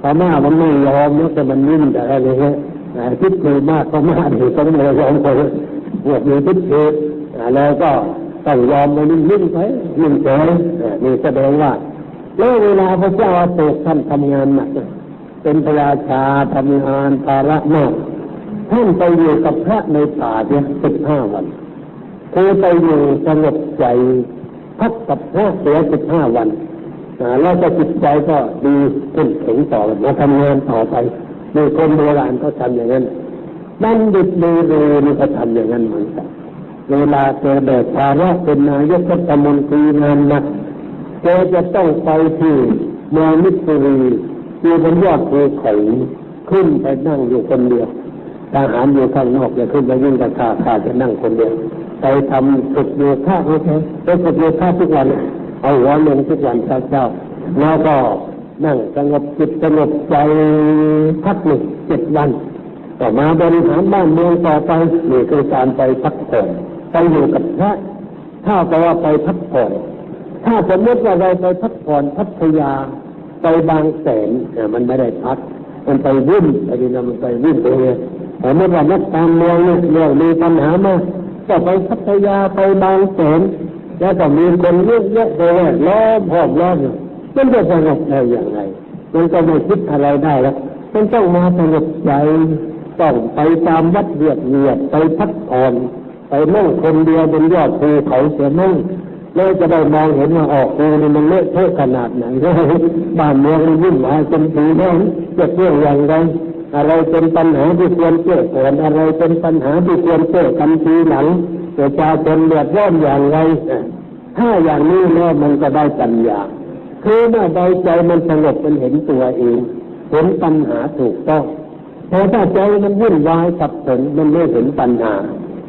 [SPEAKER 1] พม่ามันไม่ยอมนะแต่มันนิ่งแต่อะไรเงี้ยคิดคือมากพม่าอยู่ต้องไม่ยอมคนพวกมีคิดคือแล้วก็ต้องยอมมันนิ่งไปนิ่งเฉยนี่แสดงว่าแล้วเวลาพระเจ้าอโศกท่านทำงานหนักเป็นพระราชาทำงานภาระมากท่านไปอยู่กับพระในป่าเนี่ย15 วันคือไปอยู่สงบใจพักกับพระเสีย15 วันแล้วก็จิตใจก็ดีขึ้นถึงต่อมาทำงานต่อไปมีคนโบราณก็ทำอย่างนั้นบัณฑิตเมรุนี่ก็ทำอย่างนั้นเหมือนกัน เวลาแกแบกภาระเป็นนายกรัฐมนตรีงานหนักแกจะต้องไปที่เมืองมิสซูรีอยู่บนยอดภูเขาขึ้นไปนั่งอยู่คนเดียวทหารอยู่ข้างนอกอย่าขึ้นไปยิ่งกระข้าจะนั่งคนเดียวไปทำฝึกโยคะโอเคไปฝึกโยคะทุกวันเอาหัวลงทุกวันเช้าแล้วก็นั่งสงบจิตสงบใจพักหนึ่ง7 วันต่อมาบริหารบ้านเมืองต่อไปนี่คือการไปพักผ่อนไปอยู่กับพระถ้าแปลว่าไปพักผ่อนถ้าสมมติว่าเราไปพักผ่อนพัทยาไปบางแสนมันไม่ได้พักมันไปวิ่งไปดีนะมันไปวิ่งไปเลยแต่เมื่อว่านักการเมืองเนี่ยเรื่องมีปัญหามากก็ไปพัทยาไปบางแสนแล้วก็มีคนเยอะแยะไปแวดล้อมห้อมล้อมมันจะสงบได้อย่างไรมันก็ไม่คิดอะไรได้แล้วมันต้องมาสงบใจต้องไปตามวัดเวียดไปพักผ่อนไปนั่งคนเดียวบนยอดภูเขาเสียนั่งแล้วจะได้มองเห็นว่าออกภูนี่มันเละเทะขนาดไหนบ้านเมืองมันวุ่นวายจนปีนั้นจะเรื่องอย่างไรอะไรเป็นปัญหาที่ควรแก้ก่อนอะไรเป็นปัญหาที่ควรแก้กันทีหลังประชาชนเดือดร้อนอย่างไรถ้าอย่างนี้แล้วมันก็ได้ปัญญาคือเมื่อใดใจมันสงบมันเห็นตัวเองเห็นปัญหาถูกต้องแต่ถ้าใจมันวุ่นวายสับสนมันไม่เห็นปัญหา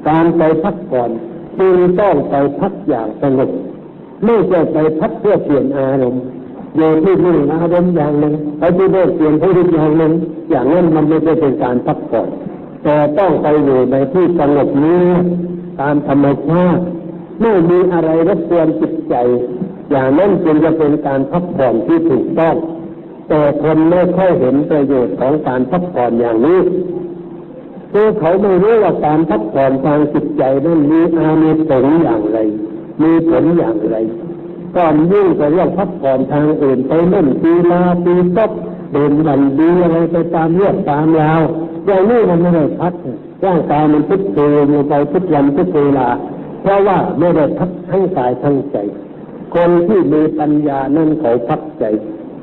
[SPEAKER 1] การไปพักผ่อนจึงต้องไปพักอย่างสงบไม่ใช่ไปพักเพื่อเปลี่ยนอารมณ์อยู่ที่นี่อารมณ์อย่างหนึ่งไปที่โลกเปลี่ยนที่อย่างหนึ่งอย่างนั้นมันไม่ใช่เป็นการพักผ่อนแต่ต้องไปอยู่ในที่สงบนี้ตามธรรมชาติไม่มีอะไรรบกวนจิตใจอย่างนั้นจึงจะเป็นการพักผ่อนที่ถูกต้องแต่คนไม่ค่อยเห็นประโยชน์ของการพักผ่อนอย่างนี้คือเขาไม่รู้ว่าการพักผ่อนทางจิตใจนั้นมีอานิสงส์อย่างไรมีผลอย่างไรก่อนยิ่งไปเรื่องพักผ่อนทางอื่นไปเล่นกีฬาตีกอล์ฟเดินบันดีอะไรไปตามเรื่องตามราวอย่างนี้มันไม่ได้พักร่างกายมันทุกเดือนไปทุกวันทุกเวลาเพราะว่าไม่ได้พักทั้งกายทั้งใจคนที่มีปัญญานั่นเขาพักใจ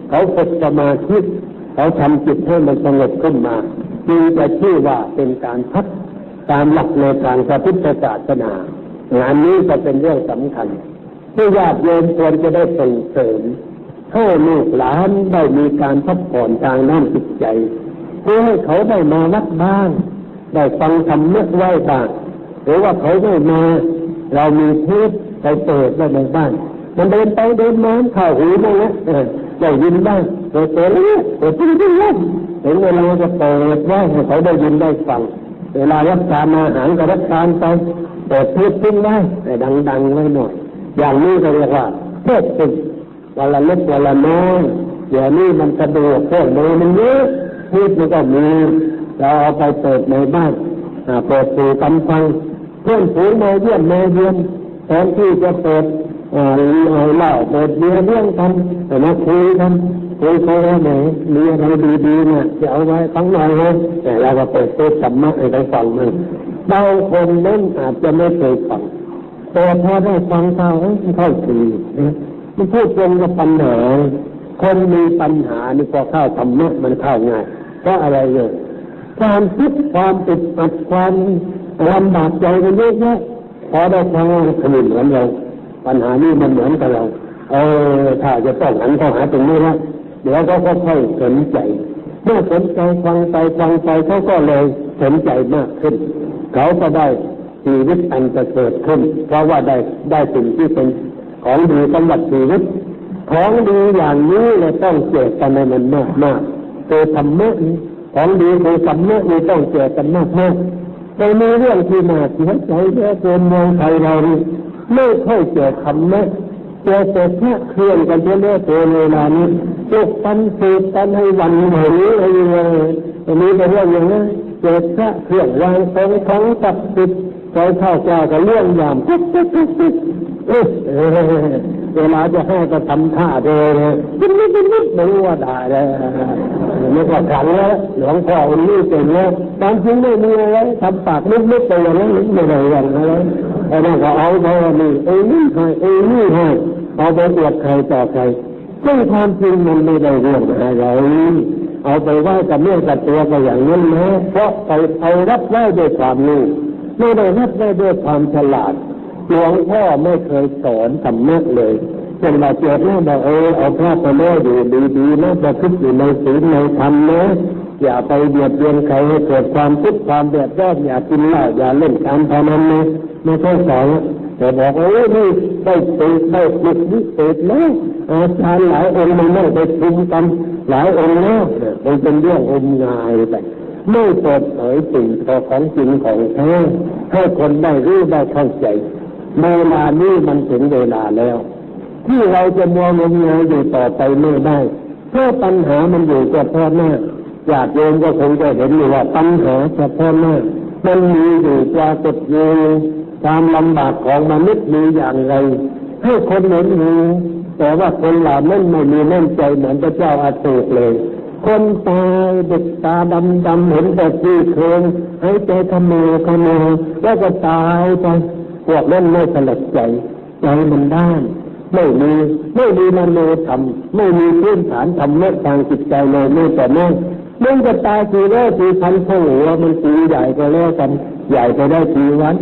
[SPEAKER 1] เขาฝึกสมาธิเขาทำจิตให้มันสงบขึ้นมาจึงจะชื่อว่าเป็นการพักตามหลักในทางพระพุทธศาสนางานนี้ก็เป็นเรื่องสำคัญที่ญาติโยมควรจะได้ส่งเสริมให้ลูกหลานได้มีการพักผ่อนทางด้านจิตใจเพื่อให้เขาได้มาวัดบ้างได้ฟังธรรมะไหว้บ้างหรือว่าเขาได้มาเรามีเทปไปเปิดไว้ในบ้านมันเดินไปเดินมาเข้าหูนั่นแหละได้ยินบ้างเปิดเลยเปิดที่นี่เห็นเวลาจะเปิดไว้ให้เขาได้ยินได้ฟังเวลารับประทานอาหารก็รับประทานไปเปิดเทปทิ้งไว้แต่ดังๆไว้หน่อยอย่างนี้ก็เรียกว่าเทปติดวันละเล็กวันละน้อยเดี๋ยวนี้มันสะดวกเครื่องมือมันเยอะเทปมันก็มีเราเอาไปเปิดในบ้านเปิดสู่กันฟังเพื่อนฝูงมาเยี่ยมมาเยี่ยมแทนที่จะเปิดเหล้าเปิดเบียร์เรื่องกันแต่มาคุยกันคุยว่าไหนมีอะไรดีๆเนี่ยจะเอาไว้ทั้งหน่อยเลยแต่เราก็เปิดเทปธรรมะให้ได้ฟังมันบางคนนั้นอาจจะไม่เคยฟังแต่พอได้ฟังเข้าถึงมันพูดตรงกับปัญหาคนมีปัญหานี่พอเข้าธรรมะมันเข้าง่ายเพราะอะไรเลยความทุกข์ความติดอัดความลำบากใจมันเยอะแยะพอได้ฟังขมิ้นเหมือนเราปัญหานี้มันเหมือนกับเราถ้าจะต้องหันเข้าหาตรงนี้แล้วเดี๋ยวเขาก็ค่อยสนใจเมื่อสนใจฟังไปเขาก็เลยสนใจมากขึ้นเขาก็ได้ชีวิตอันจะเกิดขึ้นเพราะว่าได้สิ่งที่เป็นของดีสำหรับชีวิตของดีอย่างนี้เลยต้องแจกกันในมันมากคือธรรมะของดีคือธรรมะนี่ต้องแจกกันมากแต่มีเรื่องที่น่าเสียใจแค่ตัวเมืองไทยเราไม่ค่อยแจกธรรมะแจกแต่แค่เครื่องกันเรื่อยๆเวลานี้จกปันสืบกันให้วันไหนอะไรอย่างเงี้ยอันนี้เป็นเรื่องอย่างนั้นแจกแค่เครื่องวางของตัดติดใจเข้าเจ้ากับเรื่องอย่างปุ๊บเวลาจะให้ก็ทำท่าเลยนิดไม่รู้ว่าได้เลยไม่ก็ขันแล้วหลวงพ่อคนนี้เก่งแล้วบางทีไม่มีอะไรทำปากนิดไปอย่างนั้นไม่ได้อย่างอะไรแต่นั่นก็เอาไปนี่นี่ให้เอาไปอวดใครต่อใครซึ่งความจริงมันไม่ได้เรื่องอะไรเอาไปไหว้กับเรื่องกับตัวก็อย่างนั้นนะเพราะไปเอารับไว้ด้วยความรู้ ไม่ได้วัดได้ด้วยความฉลาดหลวงพ่อไม่เคยสอนธรรมะเลยเป็นมาเจอหน้าบอกเอาพระไปแม่อยู่ดีๆนะประพฤติอยู่ในศีลในธรรมนะอย่าไปเบียดเบียนใครให้เกิดความทุกข์ความเดือดร้อนอย่ากินเหล้าอย่าเล่นการพนันนะไม่ใช่สอนแต่บอกนี่ได้ฝึกได้ฝึกวิเศษแล้วอาจารย์หลายองค์มันไม่ได้ชุมกันหลายองค์แล้วมันเป็นเรื่องงมงายไปไม่เปิดเผยสิ่งของจริงของแท้ให้คนได้รู้ได้เข้าใจเวลานี้มันถึงเวลาแล้วที่เราจะมัวงมงายอยู่ต่อไปไม่ได้เพราะปัญหามันอยู่เฉพาะหน้าญาติโยมก็คงจะเห็นอยู่ว่าปัญหาเฉพาะหน้ามันมีอยู่ปรากฏอยู่ความลำบากของมนุษย์มีอย่างไรให้คนเห็นอยู่แต่ว่าคนเหล่านั้นไม่มีน้ำใจเหมือนพระเจ้าอาโศกเลยคนตายเด็กตาดำเห็นแต่ที่โครงให้ใจขโมยแล้วก็ตายไปพวกนั้นไม่สลดใจมันด้านไม่มีมโนธรรมไม่มีพื้นฐานธรรมะทางจิตใจเลยไม่แต่แม่มันจะตายทีแรกทีพันเท่าหัวมันตีใหญ่ก็แล้วกันใหญ่ไปได้ทีวัน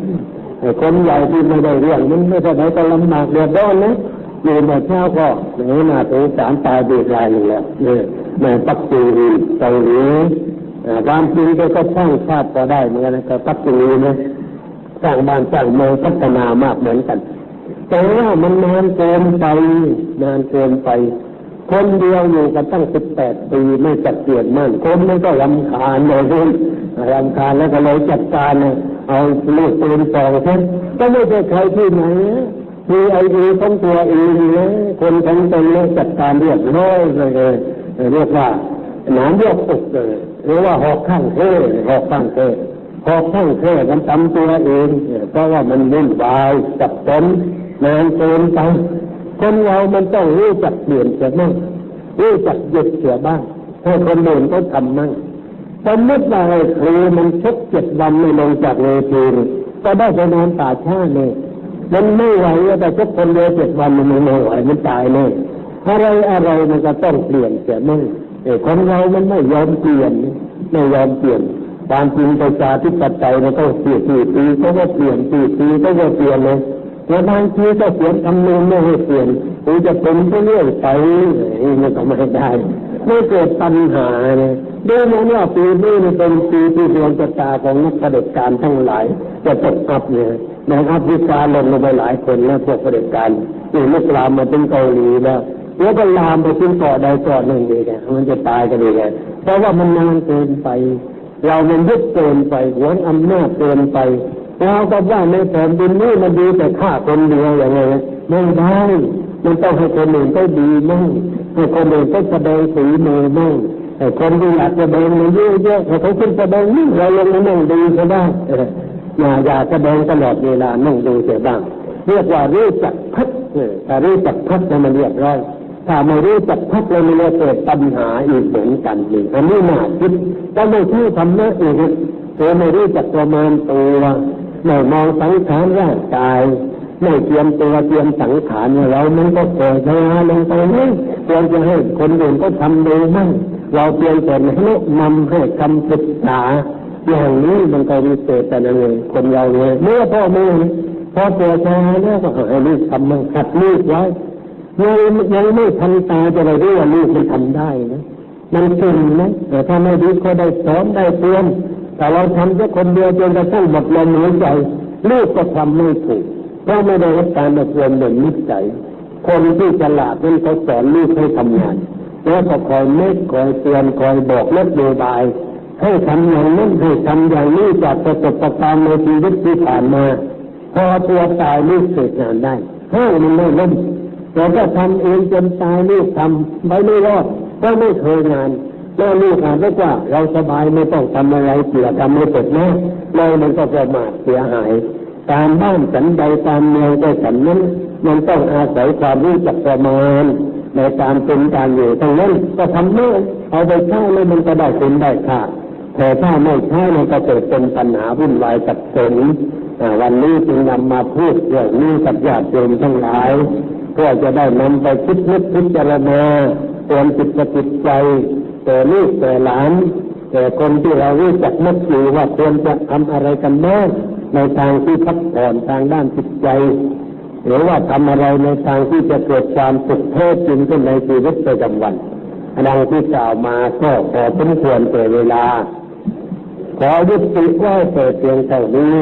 [SPEAKER 1] ไอ้คนใหญ่ที่ไม่ได้เรื่องมันไม่ได้ก็ลำบากเดือดร้อนนะอยู่มาเช้าก็ไหนมาถึงสารตายเดือดร้อนอยู่แล้วในปักจีนเกาหลีความจริงก็สร้างชาติก็ได้เหมือนกันก็ปักจีนนะสร้างบ้านสร้างเมืองพัฒนามากเหมือนกันแต่ว่ามันนานเกินไปคนเดียวอยู่กันตั้ง18 ปีไม่จัดเปลี่ยนมั่นคนมันก็รำคาญเลยรำคาญแล้วก็เลยจัดการเอาลูกปืนสองคนก็ไม่ใช่ใครที่ไหนมีไอเดียของตัวเองนะคนทั้งตนเลยจัดการเรียบร้อยเลยเรียกว่าหนามยกอกเลยหรือว่าหอกข้างเท่มันทำตัวเองเพราะว่ามันวุ่นวายจับต้นนานเกินไปคนเรามันต้องรู้จักเปลี่ยนเสียบ้างรู้จักหยุดเสียบ้างให้คนอื่นเขาทำมั่งสมมติว่าไอ้ครูมันชก7 วันไม่ลงจากเวทีก็ได้ไปนอนป่าช้าเลยมันไม่ไหวแต่ชกคนเดียว7 วันมันไม่ไหวมันตายเลยอะไรมันก็ต้องเปลี่ยนเสียมั่งคนเรามันไม่ยอมเปลี่ยนความจริงประชาธิปไตยมันต้องปีก็เปลี่ยนปีก็เปลี่ยนเลยแต่บางทีก็เปลี่ยนคำนวณไม่ให้เปลี่ยนหรือจะเป็นเรื่องไปมันก็ไม่ได้ไม่เกิดปัญหาเลยดูเหมือนว่าปีนี้มันเป็นปีที่ดวงชะตาของนักเผด็จการทั้งหลายจะตกอับเนี่ยในแอฟริกาลงไปหลายคนแล้วพวกเผด็จการที่ลุกลามมาถึงเกาหลีแล้วก็ลามไปถึงเกาะใดเกาะหนึ่งเลยมันจะตายกันเลยเพราะว่ามันนานเกินไปเรามันยึดเกินไปหวงอำนาจเกินไปเราก็ว่าในแผ่นดินนี้มันดีแต่ฆ่าคนเดียวอย่างไงไม่ได้มันต้องให้คนอื่นก็ดีมั่งให้คนอื่นก็แสดงฝีมือมั่งให้คนที่อยากแสดงมันเยอะๆให้เขาขึ้นแสดงนี่เราลงมานั่งดูก็ได้อย่าแสดงตลอดเวลานั่งดูเสียบ้างเรียกว่ารู้จักพักถ้ารู้จักพักมันเรียบร้อยถ้าไม่รู้จักพักเลยมันจะเกิดปัญหาอีกเหมือนกันนี่อันนี้น่าคิดก็ไม่ใช่ธรรมะอีกตัวไม่รู้จักประมาณตัวไม่มองสังขารร่างกายไม่เตรียมตัวเตรียมสังขารเรามันก็เกิดชราลงไปนี่ควรจะให้คนอื่นก็ทำดูมั่งเราเพียงแต่แนะนำให้คำปรึกษาอย่างนี้มันก็วิเศษแต่ละเลยคนเราเลยเมื่อพ่อแม่พอเกิดชราแล้วก็ให้ลูกทำมั่งขัดลูกไว้ยังไม่ทันตาจะได้รู้ว่าลูกมันทำได้นะมันเก่งนะแต่ถ้าไม่ดีก็ได้สอนได้เตือนแต่เราทำแค่คนเดียวจนกระทั่งหมดลมหายใจลูกก็ทำไม่ถูกเพราะไม่ได้รับการอบรมเหมือนนิสัยคนที่ฉลาดนั้นเขาสอนลูกให้ทำงานแล้วก็คอยเมตคอยเตือนคอยบอกนโยบายให้ทำอย่างนั้นให้ทำอย่างนี้จากประสบการณ์ในชีวิตที่ผ่านมาพอตัวตายลูกเสร็จงานได้ให้มันไม่ล้มแต่ก็ทำเองจนตายลูกทำไม่รอดก็ไม่เคยงานแล้วลูกอ่านได้ว่าเราสบายไม่ต้องทำอะไรเสียทำไม่เสร็จนะเลยมันก็ประมาทเสียหายการบ้านฉันใดตามเมืองก็ฉันนั้นมันต้องอาศัยความรู้จักประมาณในการเป็นการอยู่ทั้งนั้นก็ทำเมื่อเอาไปใช้แล้วมันก็ได้คุณได้ค่าแต่ถ้าไม่ใช้มันก็เกิดเป็นปัญหาวุ่นวายสับสนวันนี้จึงนำมาพูดเรื่องนี้กับญาติโยมทั้งหลายเพื่อจะได้นำไปคิดนึกพิจารณาเตือนจิตใจแต่ลูกแต่หลานแต่คนที่เรารู้จักนับถือว่าควรจะทำอะไรกันบ้าง ในทางที่พักผ่อนทางด้านจิตใจหรือว่าทำอะไรในทางที่จะเกิดความสุขแท้จริงขึ้นในชีวิตประจำวันดังที่กล่าวมาก็พอสมควรแก่เวลาขอยุติไว้แต่เพียงเท่านี้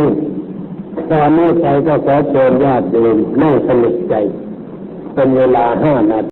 [SPEAKER 1] ตอนนี้ใจก็ขอเชิญญาติโยมนั่งสงบใจเป็นเวลา5 นาที